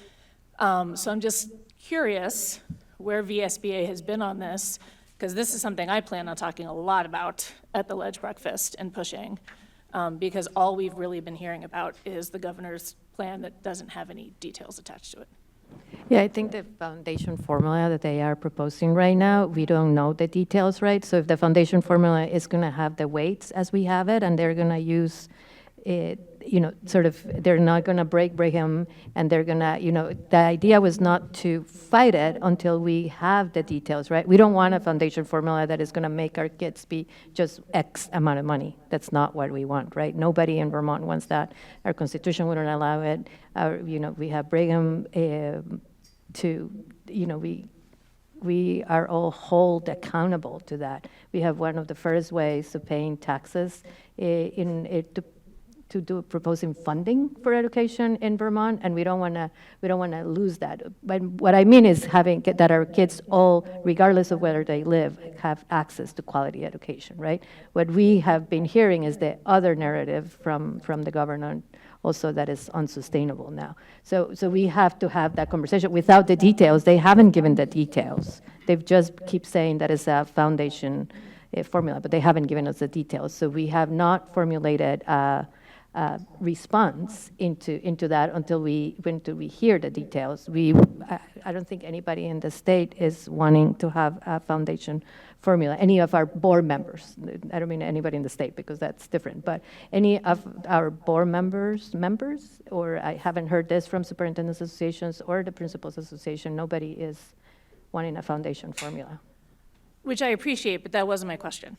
So I'm just curious where VSBA has been on this, because this is something I plan on talking a lot about at the Ledge Breakfast and pushing, because all we've really been hearing about is the governor's plan that doesn't have any details attached to it. Yeah, I think the foundation formula that they are proposing right now, we don't know the details, right? So if the foundation formula is going to have the weights as we have it, and they're going to use sort of, they're not going to break Brigham, and they're going to, the idea was not to fight it until we have the details, right? We don't want a foundation formula that is going to make our kids be just X amount of money. That's not what we want, right? Nobody in Vermont wants that. Our Constitution wouldn't allow it. We have Brigham we are all held accountable to that. We have one of the first ways of paying taxes to do proposing funding for education in Vermont, and we don't want to lose that. But what I mean is having that our kids all, regardless of where they live, have access to quality education, right? What we have been hearing is the other narrative from the governor also that is unsustainable now. So we have to have that conversation without the details. They haven't given the details. They've just keep saying that it's a foundation formula, but they haven't given us the details. So we have not formulated a response into that until we hear the details. I don't think anybody in the state is wanting to have a foundation formula. Any of our board members, I don't mean anybody in the state because that's different, but any of our board members, or I haven't heard this from superintendents associations or the principals association, nobody is wanting a foundation formula. Which I appreciate, but that wasn't my question.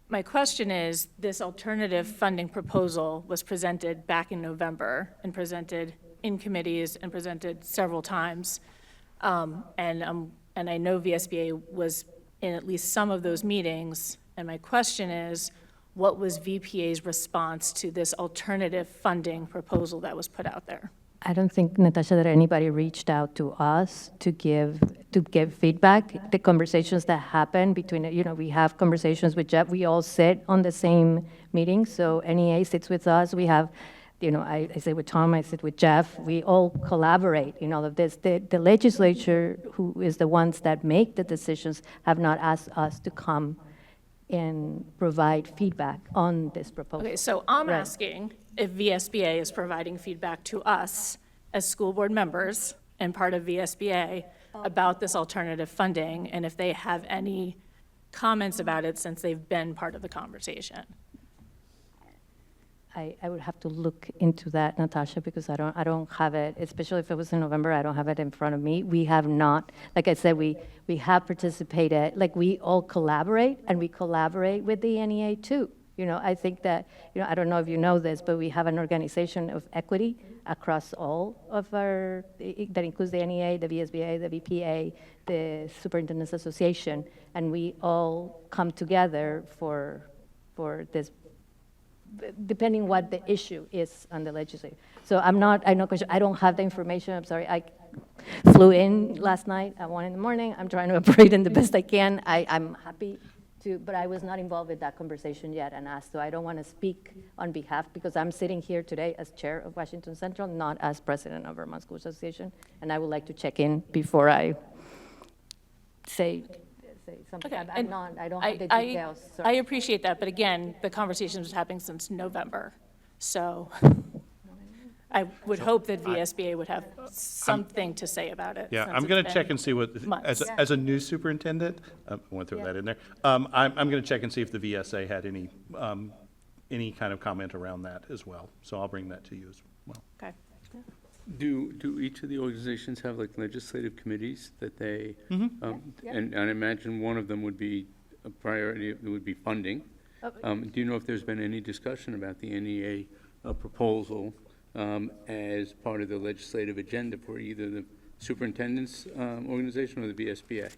My question is, this alternative funding proposal was presented back in November and presented in committees and presented several times. And I know VSBA was in at least some of those meetings. And my question is, what was VPA's response to this alternative funding proposal that was put out there? I don't think, Natasha, that anybody reached out to us to give feedback. The conversations that happen between, we have conversations with Jeff. We all sit on the same meeting. So NEA sits with us. We have, I sit with Tom, I sit with Jeff. We all collaborate in all of this. The legislature, who is the ones that make the decisions, have not asked us to come and provide feedback on this proposal. Okay, so I'm Right. asking if VSBA is providing feedback to us as school board members and part of VSBA about this alternative funding, and if they have any comments about it since they've been part of the conversation. I would have to look into that, Natasha, because I don't have it, especially if it was in November, I don't have it in front of me. We have not, like I said, we have participated, like we all collaborate, and we collaborate with the NEA too. I think that, I don't know if you know this, but we have an organization of equity across all of that includes the NEA, the VSBA, the VPA, the Superintendents Association, and we all come together for this, depending what the issue is on the legislature. So I'm not question. I don't have the information. I'm sorry. I flew in last night at 1 a.m. I'm trying to operate in the best I can. I'm happy to, but I was not involved with that conversation yet and asked, so I don't want to speak on behalf, because I'm sitting here today as chair of Washington Central, not as president of Vermont School Association, and I would like to check in before I say something. Okay, I don't have the details. I appreciate that, but again, the conversation was happening since November. So I would hope that VSBA would have something to say about it. Yeah, since I'm it's going to been check and see what, months. as a new superintendent, I won't throw that in there. I'm going to check and see if the VSA had any kind of comment around that as well. So I'll bring that to you as well. Okay. Do each of the organizations have like legislative committees that they, and I imagine one of them would be a priority, it would be funding. Do you know if there's been any discussion about the NEA proposal as part of the legislative agenda for either the superintendent's organization or the VSBA?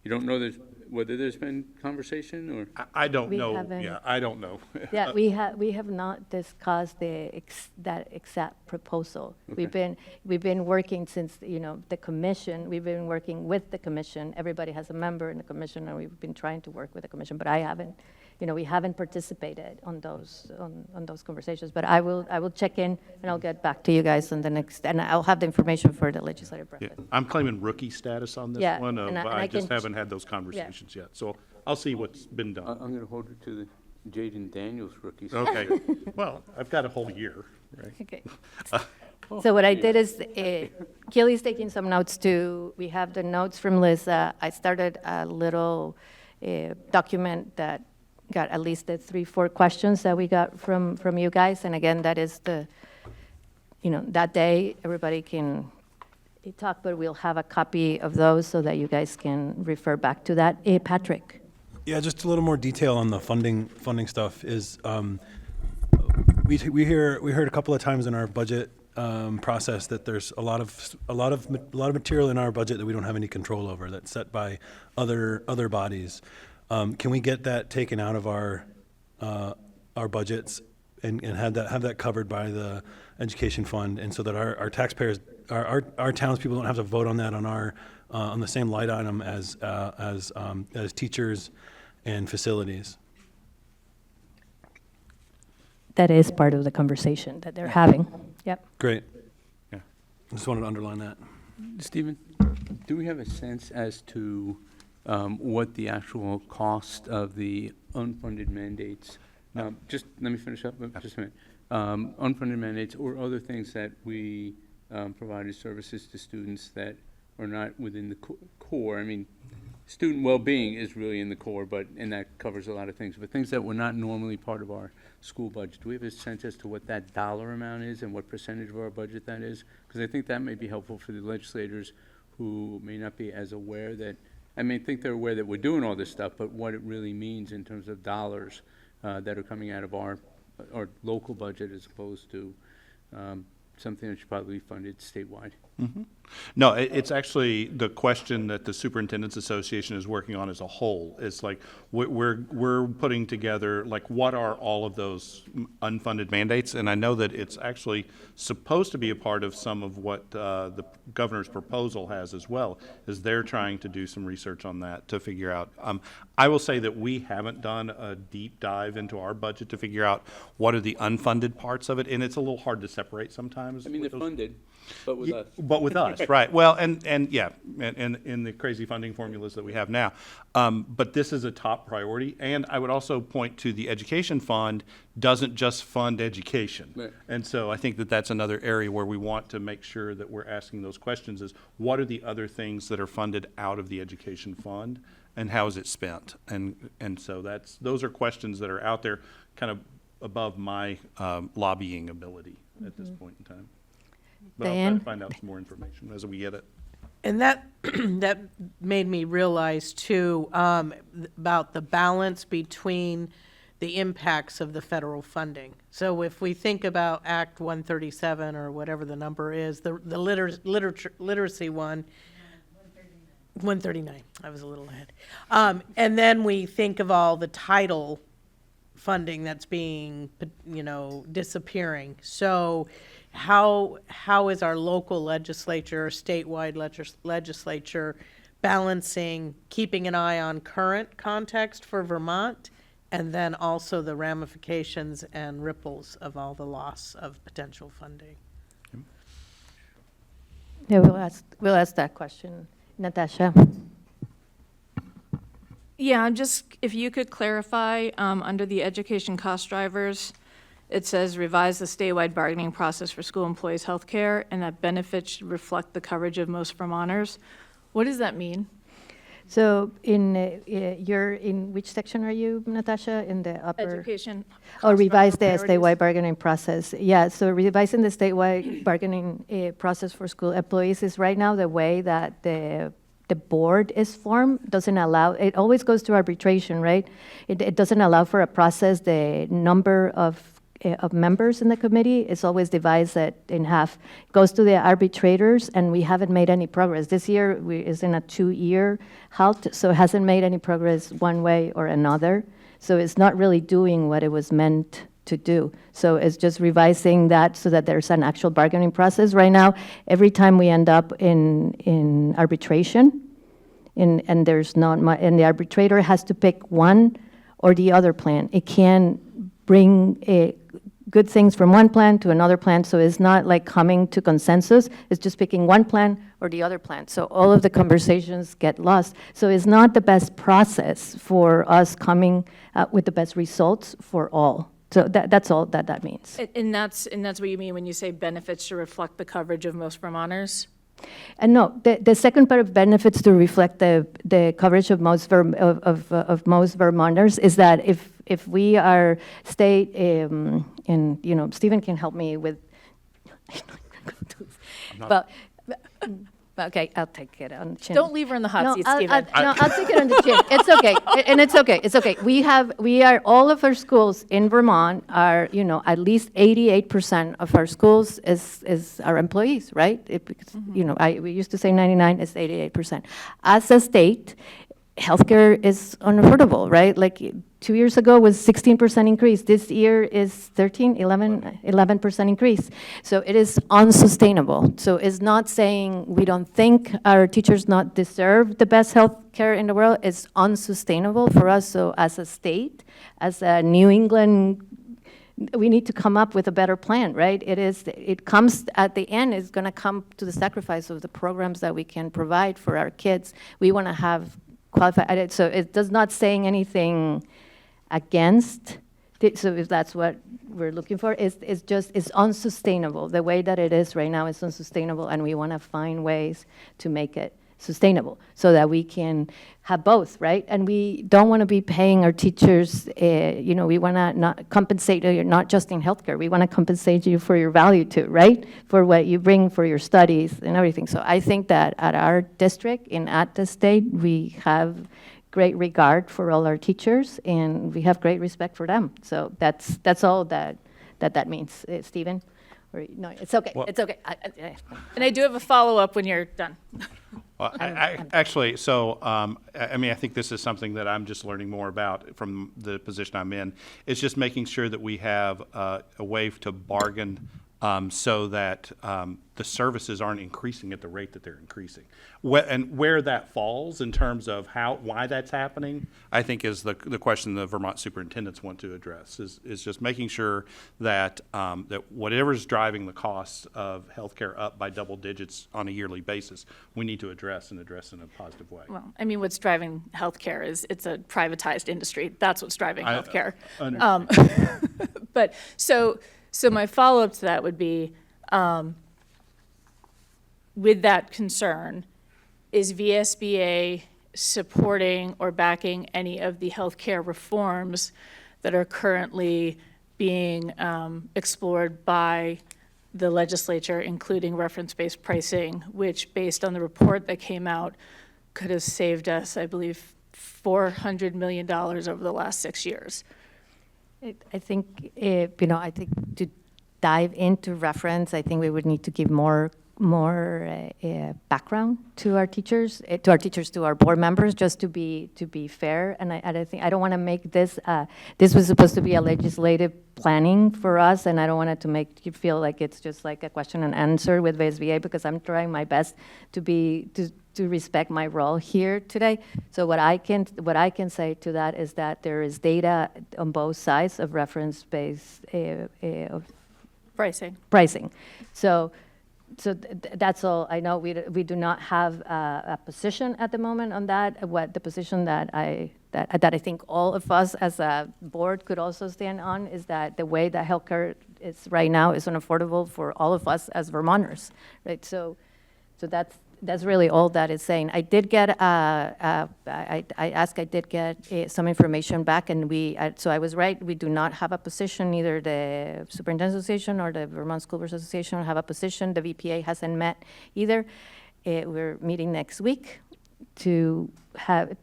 You don't know whether there's been conversation or? I don't We know. haven't. Yeah, I don't know. Yeah, we have not discussed that exact proposal. Okay. We've been working since, the commission, we've been working with the commission. Everybody has a member in the commission, and we've been trying to work with the commission, but I haven't, we haven't participated on those conversations. But I will check in, and I'll get back to you guys on the next, and I'll have the information for the legislative Yeah, breakfast. I'm claiming rookie status on this Yeah, one. and I I just can- haven't had those conversations yet. So I'll see what's been done. I'm going to hold it to the Jaden Daniels rookies. Okay. Well, I've got a whole year, right? Okay. So what I did is, Kelly's taking some notes too. We have the notes from Lisa. I started a little document that got at least the 3-4 questions that we got from you guys. And again, that is that day, everybody can talk, but we'll have a copy of those so that you guys can refer back to that. Patrick? Yeah, just a little more detail on the funding stuff is, we heard a couple of times in our budget process that there's a lot of material in our budget that we don't have any control over, that's set by other bodies. Can we get that taken out of our budgets and have that covered by the education fund, and so that our taxpayers, our townspeople don't have to vote on that on the same line item as teachers and facilities? That is part of the conversation that they're having. Yep. Great. Yeah. I just wanted to underline that. Stephen, do we have a sense as to what the actual cost of the unfunded mandates, just let me finish up, just a minute. Unfunded mandates or other things that we provided services to students that are not within the core. I mean, student well-being is really in the core, and that covers a lot of things. But things that were not normally part of our school budget, do we have a sense as to what that dollar amount is and what percentage of our budget that is? Because I think that may be helpful for the legislators who may not be as aware that, I mean, think they're aware that we're doing all this stuff, but what it really means in terms of dollars that are coming out of our local budget as opposed to something that should probably be funded statewide. Mm-hmm. No, it's actually the question that the Superintendent's Association is working on as a whole. It's like we're putting together, like, what are all of those unfunded mandates? And I know that it's actually supposed to be a part of some of what the governor's proposal has as well, is they're trying to do some research on that to figure out. I will say that we haven't done a deep dive into our budget to figure out what are the unfunded parts of it, and it's a little hard to separate sometimes. I mean, they're funded, but with us. But with us, right. Well, and yeah, and in the crazy funding formulas that we have now. But this is a top priority. And I would also point to the education fund doesn't just fund education. Right. And so I think that that's another area where we want to make sure that we're asking those questions is, what are the other things that are funded out of the education fund and how is it spent? And so those are questions that are out there kind of above my lobbying ability at this point in time. But I'll try Diane? to find out some more information as we get it. And that made me realize too, about the balance between the impacts of the federal funding. So if we think about Act 137 or whatever the number is, the literacy one, 139, I was a little ahead. And then we think of all the title funding that's being, disappearing. So how is our local legislature or statewide legislature balancing, keeping an eye on current context for Vermont, and then also the ramifications and ripples of all the loss of potential funding? Yeah, we'll ask that question. Natasha? Yeah, if you could clarify, under the education cost drivers, it says revise the statewide bargaining process for school employees' health care, and that benefits should reflect the coverage of most Vermonters. What does that mean? So you're in which section are you, Natasha? In the upper? Education. Oh, cost revise the driver priorities. statewide bargaining process. Yeah, so revising the statewide bargaining process for school employees is right now the way that the board is formed doesn't allow, it always goes to arbitration, right? It doesn't allow for a process. The number of members in the committee is always divided in half. Goes to the arbitrators, and we haven't made any progress. This year is in a 2-year halt, so it hasn't made any progress one way or another. So it's not really doing what it was meant to do. So it's just revising that so that there's an actual bargaining process. Right now, every time we end up in arbitration, and there's not much, and the arbitrator has to pick one or the other plan. It can bring good things from one plan to another plan, so it's not like coming to consensus. It's just picking one plan or the other plan. So all of the conversations get lost. So it's not the best process for us coming with the best results for all. So that's all that means. And that's what you mean when you say benefits to reflect the coverage of most Vermonters? And no, the second part of benefits to reflect the coverage of most of most Vermonters is that if we are state, and you know, Stephen can help me with, but okay, I'll take it on the chin. Don't leave her in the hot seat, Stephen. I'll take it on the chin. It's okay, and it's okay. It's okay. We are all of our schools in Vermont are, you know, at least 88% of our schools is our employees, right? Because, you know, we used to say 99. It's 88%. As a state, healthcare is unaffordable, right? Like 2 years ago was 16% increase. This year is 11% increase. So it is unsustainable. So it's not saying we don't think our teachers not deserve the best healthcare in the world. It's unsustainable for us. So as a state, as a New England, we need to come up with a better plan, right? It comes at the end, it's gonna come to the sacrifice of the programs that we can provide for our kids. We wanna have qualified, so it does not saying anything against, so if that's what we're looking for, it's just, it's unsustainable. The way that it is right now is unsustainable, and we want to find ways to make it sustainable so that we can have both, right? And we don't want to be paying our teachers, you know, we want to not compensate you, not just in healthcare, we want to compensate you for your value too, right? For what you bring for your studies and everything. So I think that at our district and at the state, we have great regard for all our teachers, and we have great respect for them. So that's all that means. Stephen? Or, no, it's okay, Well, it's okay. And I do have a follow-up when you're done. Well, actually, so, I mean, I think this is something that I'm just learning more about from the position I'm in. It's just making sure that we have a way to bargain so that the services aren't increasing at the rate that they're increasing. And where that falls in terms of why that's happening, I think is the question the Vermont superintendents want to address, is just making sure that that whatever's driving the costs of healthcare up by double digits on a yearly basis, we need to address in a positive way. Well, I mean, what's driving healthcare is it's a privatized industry. That's what's driving healthcare. But so my follow-up to that would be, with that concern, is VSBA supporting or backing any of the healthcare reforms that are currently being explored by the legislature, including reference-based pricing, which, based on the report that came out, could have saved us, I believe, $400 million over the last 6 years? I think, you know, I think to dive into reference, I think we would need to give more background to our teachers, to our board members, just to be fair. And I think I don't want to make this. This was supposed to be a legislative planning for us, and I don't want it to make you feel like it's just like a question and answer with VSBA, because I'm trying my best to respect my role here today. So what I can say to that is that there is data on both sides of reference-based of pricing. So that's all. I know we do not have a position at the moment on that. What the position that I think all of us as a board could also stand on is that the way that healthcare is right now is unaffordable for all of us as Vermonters, right? So that's really all that is saying. I did get some information back, and so I was right. We do not have a position. Neither the Superintendent's Association or the Vermont School Boards Association have a position. The VPA hasn't met either. We're meeting next week to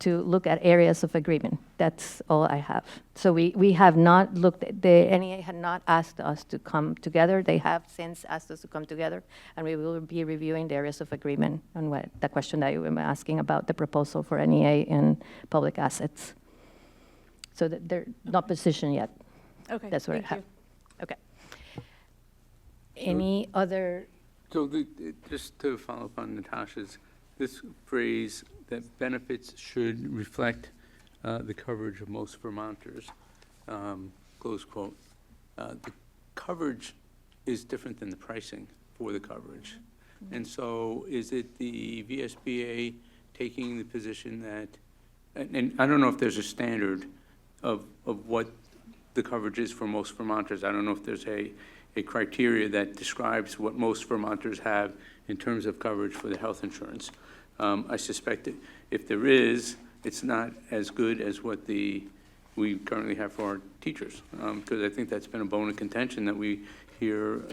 look at areas of agreement. That's all I have. So we have not looked, the NEA had not asked us to come together. They have since asked us to come together, and we will be reviewing the areas of agreement on the question that you were asking about the proposal for NEA and public assets. So they're not positioned yet. Okay, That's what I thank have. you. Okay. Any other? So just to follow up on Natasha's, this phrase that benefits should reflect the coverage of most Vermonters, close quote. The coverage is different than the pricing for the coverage. And so is it the VSBA taking the position that, and I don't know if there's a standard of what the coverage is for most Vermonters. I don't know if there's a criteria that describes what most Vermonters have in terms of coverage for the health insurance. I suspect that if there is, it's not as good as what we currently have for our teachers, because I think that's been a bone of contention that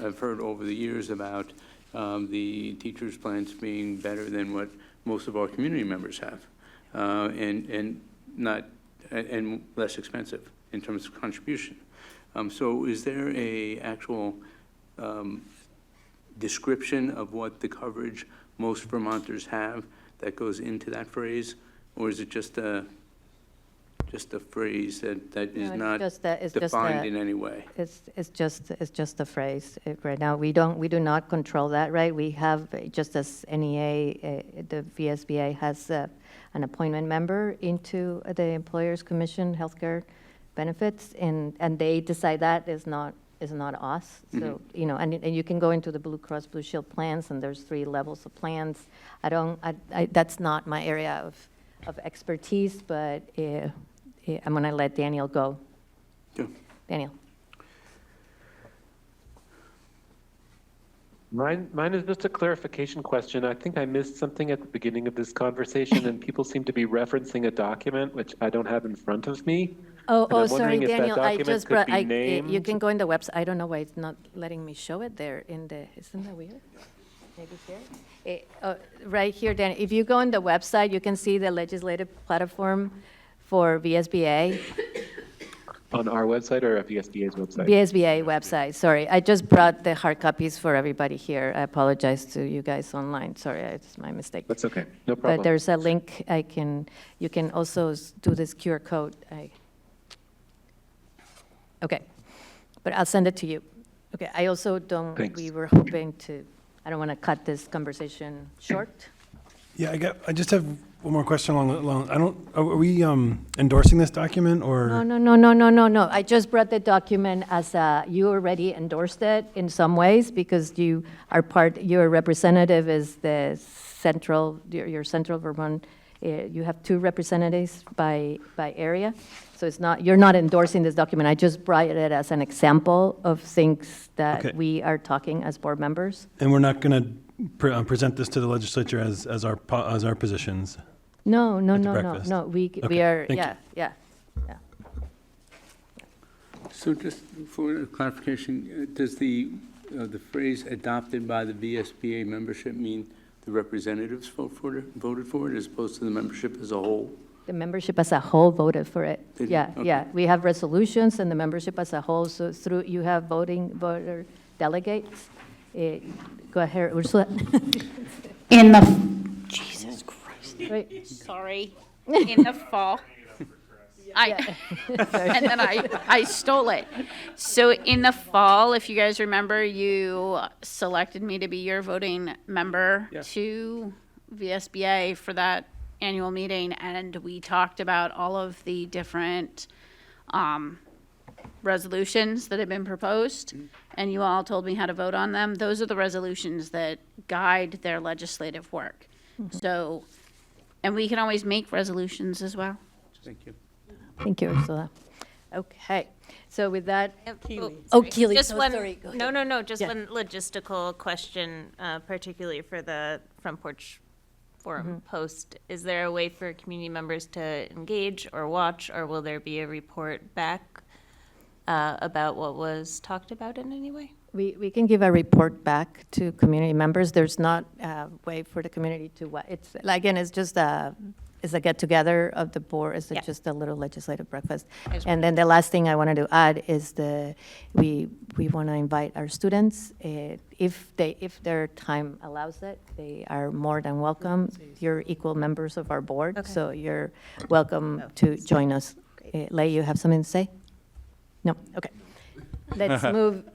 I've heard over the years about the teachers' plans being better than what most of our community members have, and less expensive in terms of contribution. So is there a actual description of what the coverage most Vermonters have that goes into that phrase, or is it just a phrase that is not defined in any way? It's just a phrase. Right now, we do not control that, right? We have, just as NEA, the VSBA has an appointment member into the Employers Commission Healthcare Benefits, and they decide that is not us. So, you know, and you can go into the Blue Cross Blue Shield plans, and there's 3 levels of plans. That's not my area of expertise, but I'm going to let Daniel go. Yeah. Daniel. Mine is just a clarification question. I think I missed something at the beginning of this conversation, and people seem to be referencing a document which I don't have in front of me. And I'm Sorry, wondering if that Daniel, I document just could brought, be named. you can go in the website. I don't know why it's not letting me show it there isn't that weird? Maybe here? Right here, Dan, if you go on the website, you can see the legislative platform for VSBA. On our website or VSBA's website? VSBA website, sorry. I just brought the hard copies for everybody here. I apologize to you guys online. Sorry, it's my mistake. That's okay, no problem. But there's a link you can also do this QR code. Okay, but I'll send it to you. Okay, I also don't, Thanks. we were hoping to, I don't want to cut this conversation short. Yeah, I just have one more question are we endorsing this document or? No. I just brought the document as you already endorsed it in some ways because your representative is the your central Vermont. You have 2 representatives by area. So you're not endorsing this document. I just brought it as an example of things that we are talking as board members. And we're not going to present this to the legislature as our positions? No. We are, thank you. yeah. So just for clarification, does the phrase adopted by the VSBA membership mean the representatives voted for it as opposed to the membership as a whole? The membership as a whole voted for it. Did you? Yeah, Okay. yeah. We have resolutions and the membership as a whole, so you have voter delegates. Go ahead, Ursula. Jesus Christ. Right. Sorry. In the fall. And then I stole it. So in the fall, if you guys remember, you selected me to be your voting member to VSBA for that annual meeting, and we talked about all of the different resolutions that have been proposed, and you all told me how to vote on them. Those are the resolutions that guide their legislative work. So, and we can always make resolutions as well. Thank you. Thank you, Ursula. Okay, so with that, Keely. Keely, Just one, sorry, go ahead. no, just Yeah. one logistical question, particularly for the Front Porch Forum post. Is there a way for community members to engage or watch, or will there be a report back about what was talked about in any way? we can give a report back to community members. There's not a way for the community to, it's, again, it's just it's a get-together of the board. It's Yeah. just a little legislative breakfast. And then the last thing I wanted to add is we want to invite our students, if their time allows it, they are more than welcome. You're equal members of our board, Okay. so you're welcome to join us. Lei, you have something to say? No? Okay. Let's move,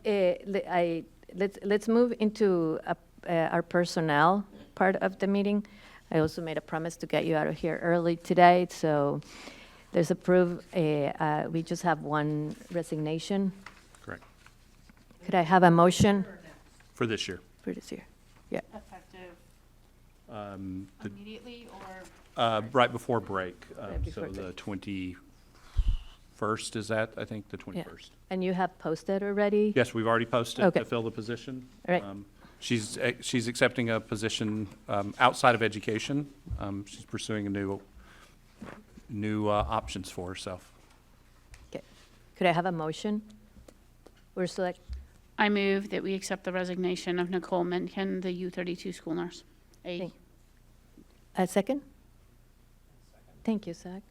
let's move into our personnel part of the meeting. I also made a promise to get you out of here early today, so there's we just have one resignation. Correct. Could I have a motion For this year. for this year? Yeah. Effective The- immediately or? Right before break, Right so before the break. 21st, is that, I think, the 21st? And you have posted already? Yes, we've already posted Okay. to fill the position. All right. She's accepting a position outside of education. She's pursuing new options for herself. Okay. Could I have a motion? Ursula, I move that we accept the resignation of Nicole Mencken, the U32 school nurse. Thank- a second? Thank you, Zach.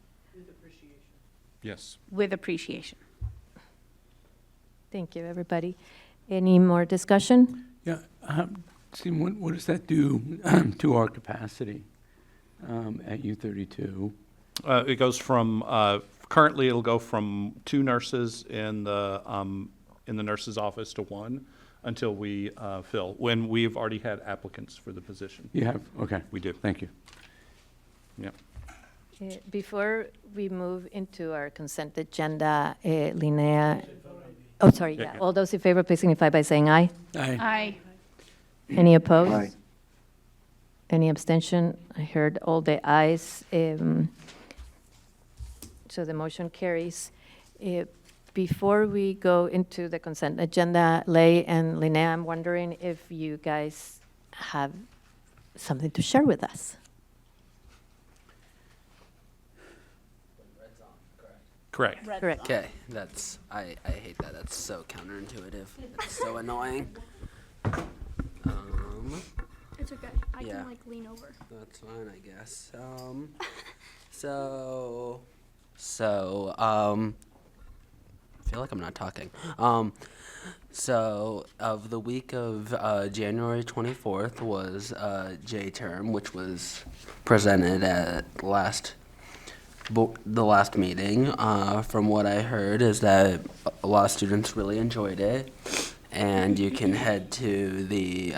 Yes. With appreciation. Thank you, everybody. Any more discussion? Yeah, see, what does that do to our capacity at U32? It goes from, currently it'll go from 2 nurses in the nurse's office to 1 until we fill, when we've already had applicants for the position. You have, okay. We do. Thank you. Yeah. Before we move into our consent agenda, Linnea, oh, sorry, yeah. All those in favor, please signify by saying aye. Aye. Any opposed? Any abstention? I heard all the ayes. So the motion carries. Before we go into the consent agenda, Lei and Linnea, I'm wondering if you guys have something to share with us. Correct. Correct. Okay, I hate that. That's so counterintuitive. It's so annoying. It's okay. I Yeah. can lean over. That's fine, I guess. I feel like I'm not talking. So of the week of January 24th was J-term, which was presented at the last meeting. From what I heard is that a lot of students really enjoyed it, and you can head to the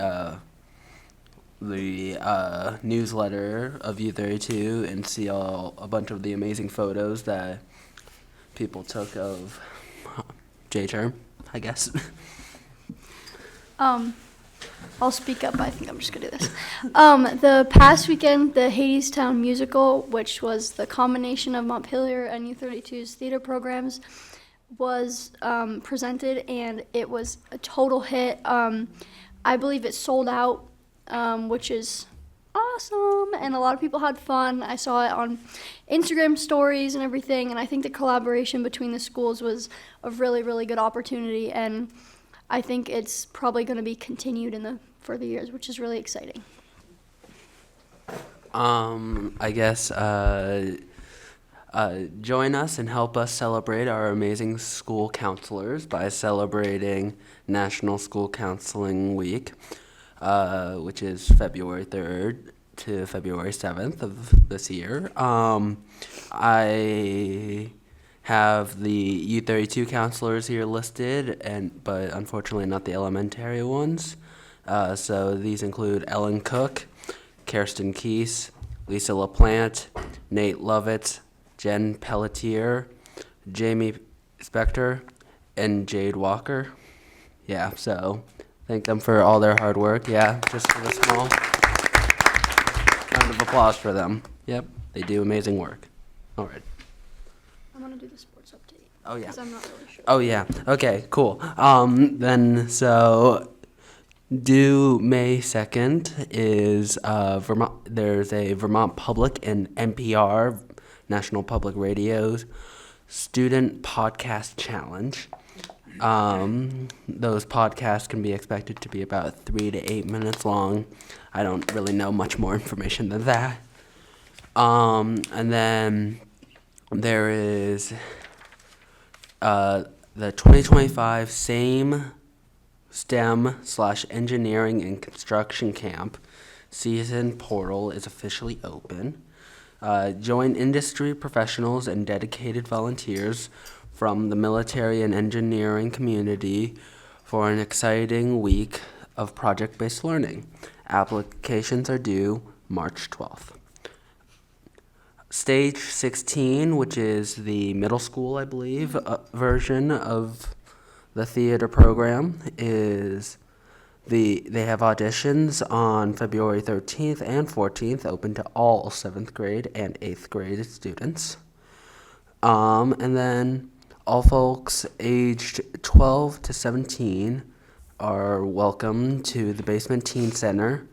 newsletter of U32 and see a bunch of the amazing photos that people took of J-term, I guess. I'll speak up. I think I'm just gonna do this. The past weekend, the Hadestown musical, which was the combination of Montpelier and U32's theater programs, was presented, and it was a total hit. I believe it sold out, which is awesome, and a lot of people had fun. I saw it on Instagram stories and everything, and I think the collaboration between the schools was a really, really good opportunity, and I think it's probably going to be continued in the further years, which is really exciting. I guess join us and help us celebrate our amazing school counselors by celebrating National School Counseling Week, which is February 3rd to February 7th of this year. I have the U32 counselors here listed, but unfortunately not the elementary ones. So these include Ellen Cook, Kirsten Keese, Lisa LaPlante, Nate Lovett, Jen Pelletier, Jamie Spector, and Jade Walker. Yeah, so thank them for all their hard work. Yeah, just for a small round of applause for them. Yep, they do amazing work. All right. I'm going to do the sports update. Oh, yeah. Because I'm not really sure. Oh, yeah. Okay, cool. Due May 2nd is Vermont. There's a Vermont Public and NPR, National Public Radio's Student Podcast Challenge. Those podcasts can be expected to be about 3 to 8 minutes long. I don't really know much more information than that. And then there is the 2025 SAME STEM/Engineering and Construction Camp season portal is officially open. Join industry professionals and dedicated volunteers from the military and engineering community for an exciting week of project-based learning. Applications are due March 12th. Stage 16, which is the middle school, I believe, version of the theater program, they have auditions on February 13th and 14th, open to all 7th grade and 8th grade students. And then all folks aged 12 to 17 are welcome to the Basement Teen Center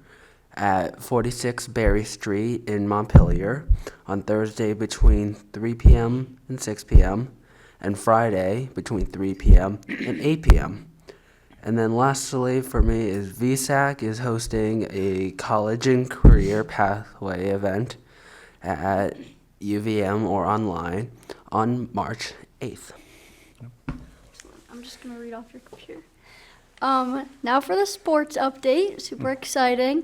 at 46 Berry Street in Montpelier on Thursday between 3 p.m. and 6 p.m. and Friday between 3 p.m. and 8 p.m. And then lastly for me is VSAC is hosting a college and career pathway event at UVM or online on March 8th. I'm just gonna read off your computer. Now for the sports update, super exciting.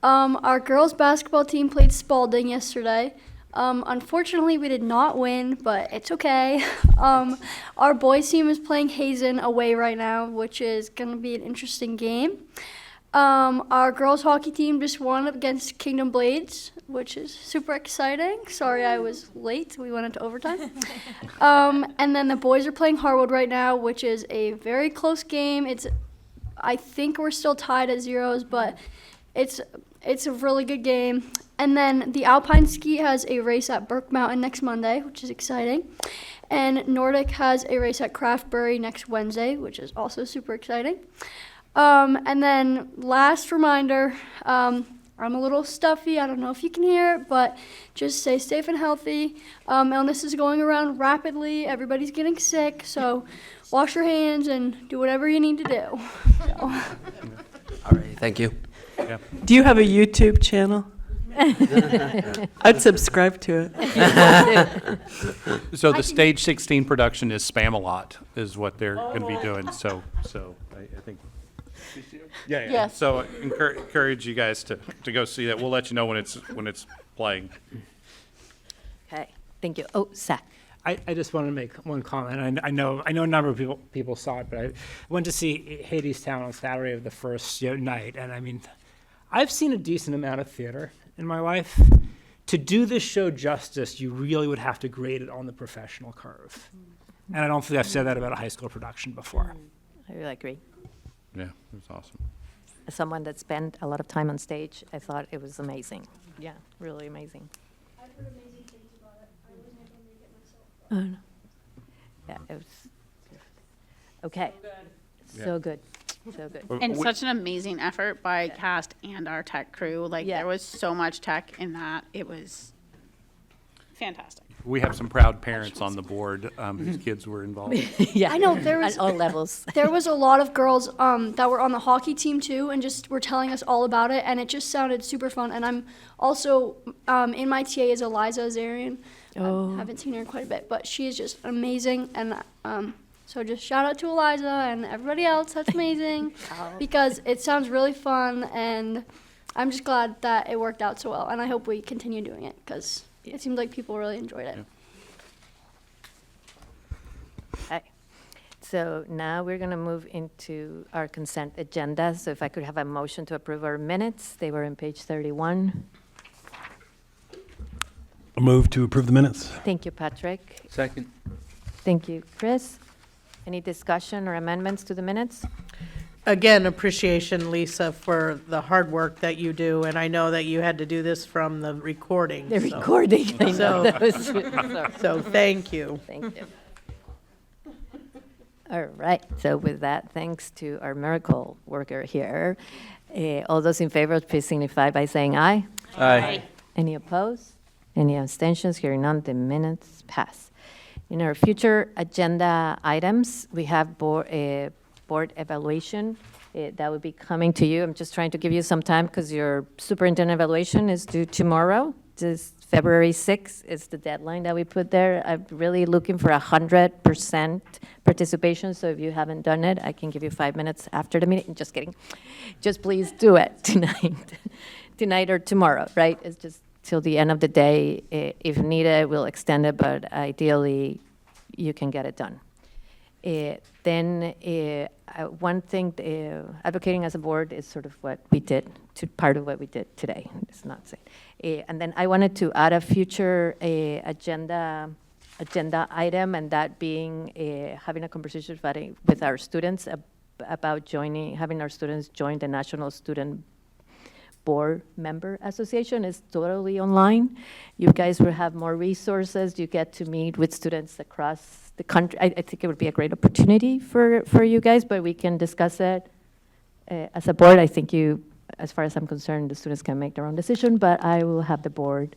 Our girls basketball team played Spalding yesterday. Unfortunately, we did not win, but it's okay. Our boys team is playing Hazen away right now, which is gonna be an interesting game. Our girls hockey team just won against Kingdom Blades, which is super exciting. Sorry I was late. We went into overtime. And then the boys are playing Harwood right now, which is a very close game. I think we're still tied at zeros, but it's a really good game. And then the Alpine Ski has a race at Burke Mountain next Monday, which is exciting. And Nordic has a race at Craftbury next Wednesday, which is also super exciting. And then last reminder, I'm a little stuffy. I don't know if you can hear it, but just stay safe and healthy. Illness is going around rapidly. Everybody's getting sick, so wash your hands and do whatever you need to do. So. All right, thank you. Do you have a YouTube channel? I'd subscribe to it. So the Stage 16 production is Spam-A-Lot is what they're going to be doing. So I think. Yeah. Yes. So encourage you guys to go see that. We'll let you know when it's playing. Okay, thank you. Oh, Zach. I just want to make one comment. I know a number of people saw it, but I went to see Hadestown on Saturday of the first night, and I mean, I've seen a decent amount of theater in my life. To do this show justice, you really would have to grade it on the professional curve, and I don't think I've said that about a high school production before. I really agree. Yeah, it was awesome. As someone that spent a lot of time on stage, I thought it was amazing. Yeah, really amazing. I've heard amazing things about it. I wasn't able to make it myself. Oh, no. Yeah, it was, okay. So good, so good. And such an amazing effort by cast and our tech crew. Like, Yeah. there was so much tech in that. It was fantastic. We have some proud parents on the board whose kids were involved. Yeah. I know, there was- At all levels. There was a lot of girls that were on the hockey team too, and just were telling us all about it, and it just sounded super fun. And I'm also in my TA is Eliza Azarian. Oh. I haven't seen her in quite a bit, but she is just amazing. And so just shout out to Eliza and everybody else. That's amazing because it sounds really fun, and I'm just glad that it worked out so well. And I hope we continue doing it because it seems like people really enjoyed it. Okay. So now we're going to move into our consent agenda. So if I could have a motion to approve our minutes, they were on page 31. A move to approve the minutes. Thank you, Patrick. Second. Thank you, Chris. Any discussion or amendments to the minutes? Again, appreciation, Lisa, for the hard work that you do, and I know that you had to do this from the recording. The so- recording. I know, So- that was- sorry. So thank you. Thank you. All right, so with that, thanks to our miracle worker here. All those in favor, please signify by saying aye. Aye. Any opposed? Any abstentions? Hearing none, the minutes pass. In our future agenda items, we have board evaluation. That will be coming to you. I'm just trying to give you some time because your superintendent evaluation is due tomorrow. This February 6th is the deadline that we put there. I'm really looking for 100% participation, so if you haven't done it, I can give you 5 minutes after the meeting. Just kidding. Just please do it tonight or tomorrow, right? It's just till the end of the day. If needed, we'll extend it, but ideally, you can get it done. Then one thing, advocating as a board is sort of what we did, part of what we did today. It's not saying. And then I wanted to add a future agenda item, and that being having a conversation with our students about having our students join the National Student Board Member Association. Is totally online. You guys will have more resources. You get to meet with students across the country. I think it would be a great opportunity for you guys, but we can discuss it as a board, I think you, as far as I'm concerned, the students can make their own decision, but I will have the board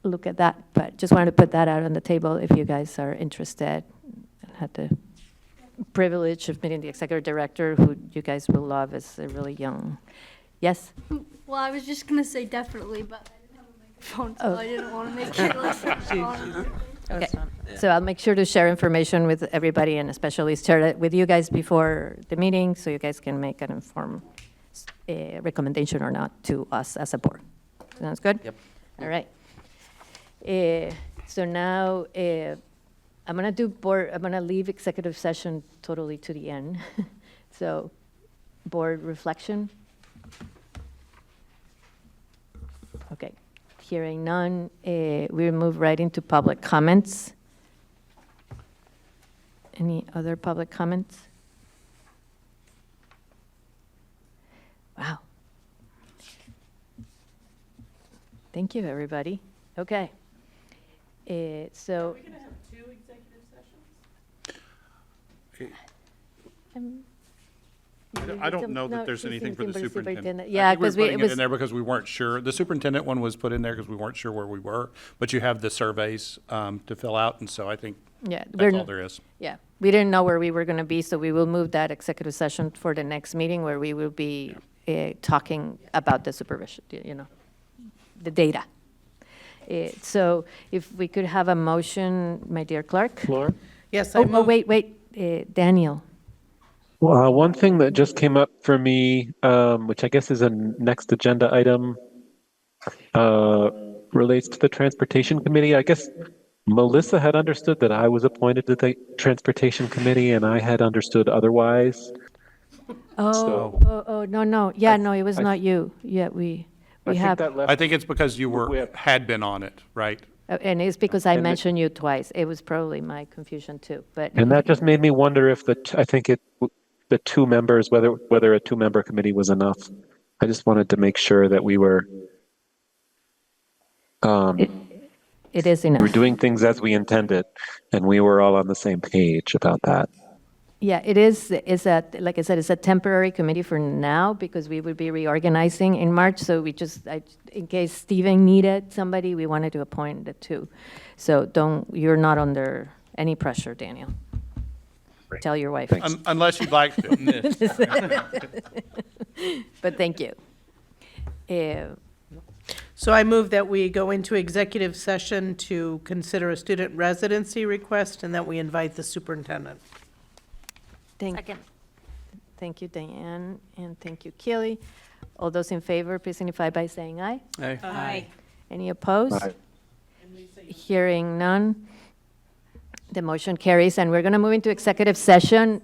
look at that. But just wanted to put that out on the table if you guys are interested. I had the privilege of meeting the executive director, who you guys will love, is a really young. Yes? Well, I was just gonna say definitely, but I didn't have a microphone, so Oh. I didn't want to make it like. Okay, so I'll make sure to share information with everybody and especially share it with you guys before the meeting so you guys can make an informed recommendation or not to us as a board. Sounds good? Yep. All right. So now I'm going to do board, I'm going to leave executive session totally to the end. So board reflection. Okay. Hearing none, we move right into public comments. Any other public comments? Wow. Thank you, everybody. Okay. So. I don't know that there's anything for the superintendent. Yeah, I think because we're it putting it was. in there because we weren't sure. The superintendent one was put in there because we weren't sure where we were, but you have the surveys to fill out, and so I think Yeah, that's all there is. Yeah, we didn't know where we were going to be, so we will move that executive session for the next meeting where we will be talking about the supervision, the data. So if we could have a motion, my dear clerk. Laura? Yes, I Oh, move. wait, Daniel. One thing that just came up for me, which I guess is a next agenda item, relates to the Transportation Committee. I guess Melissa had understood that I was appointed to the Transportation Committee, and I had understood otherwise. No. Yeah, no, it was not you. Yeah, we have, I think it's because you had been on it, right? and it's because I mentioned you twice. It was probably my confusion too, but. And that just made me wonder if the two members, whether a two-member committee was enough. I just wanted to make sure that we were It is enough. we're doing things as we intended, and we were all on the same page about that. Yeah, it is, like I said, it's a temporary committee for now because we would be reorganizing in March. So we just, in case Stephen needed somebody, we wanted to appoint the two. So you're not under any pressure, Daniel. Tell your wife. Unless you'd like to. But thank you. So I move that we go into executive session to consider a student residency request and that we invite the superintendent. Second. Thank you, Diane, and thank you, Keely. All those in favor, please signify by saying aye. Aye. Any opposed? Aye. Hearing none. The motion carries, and we're going to move into executive session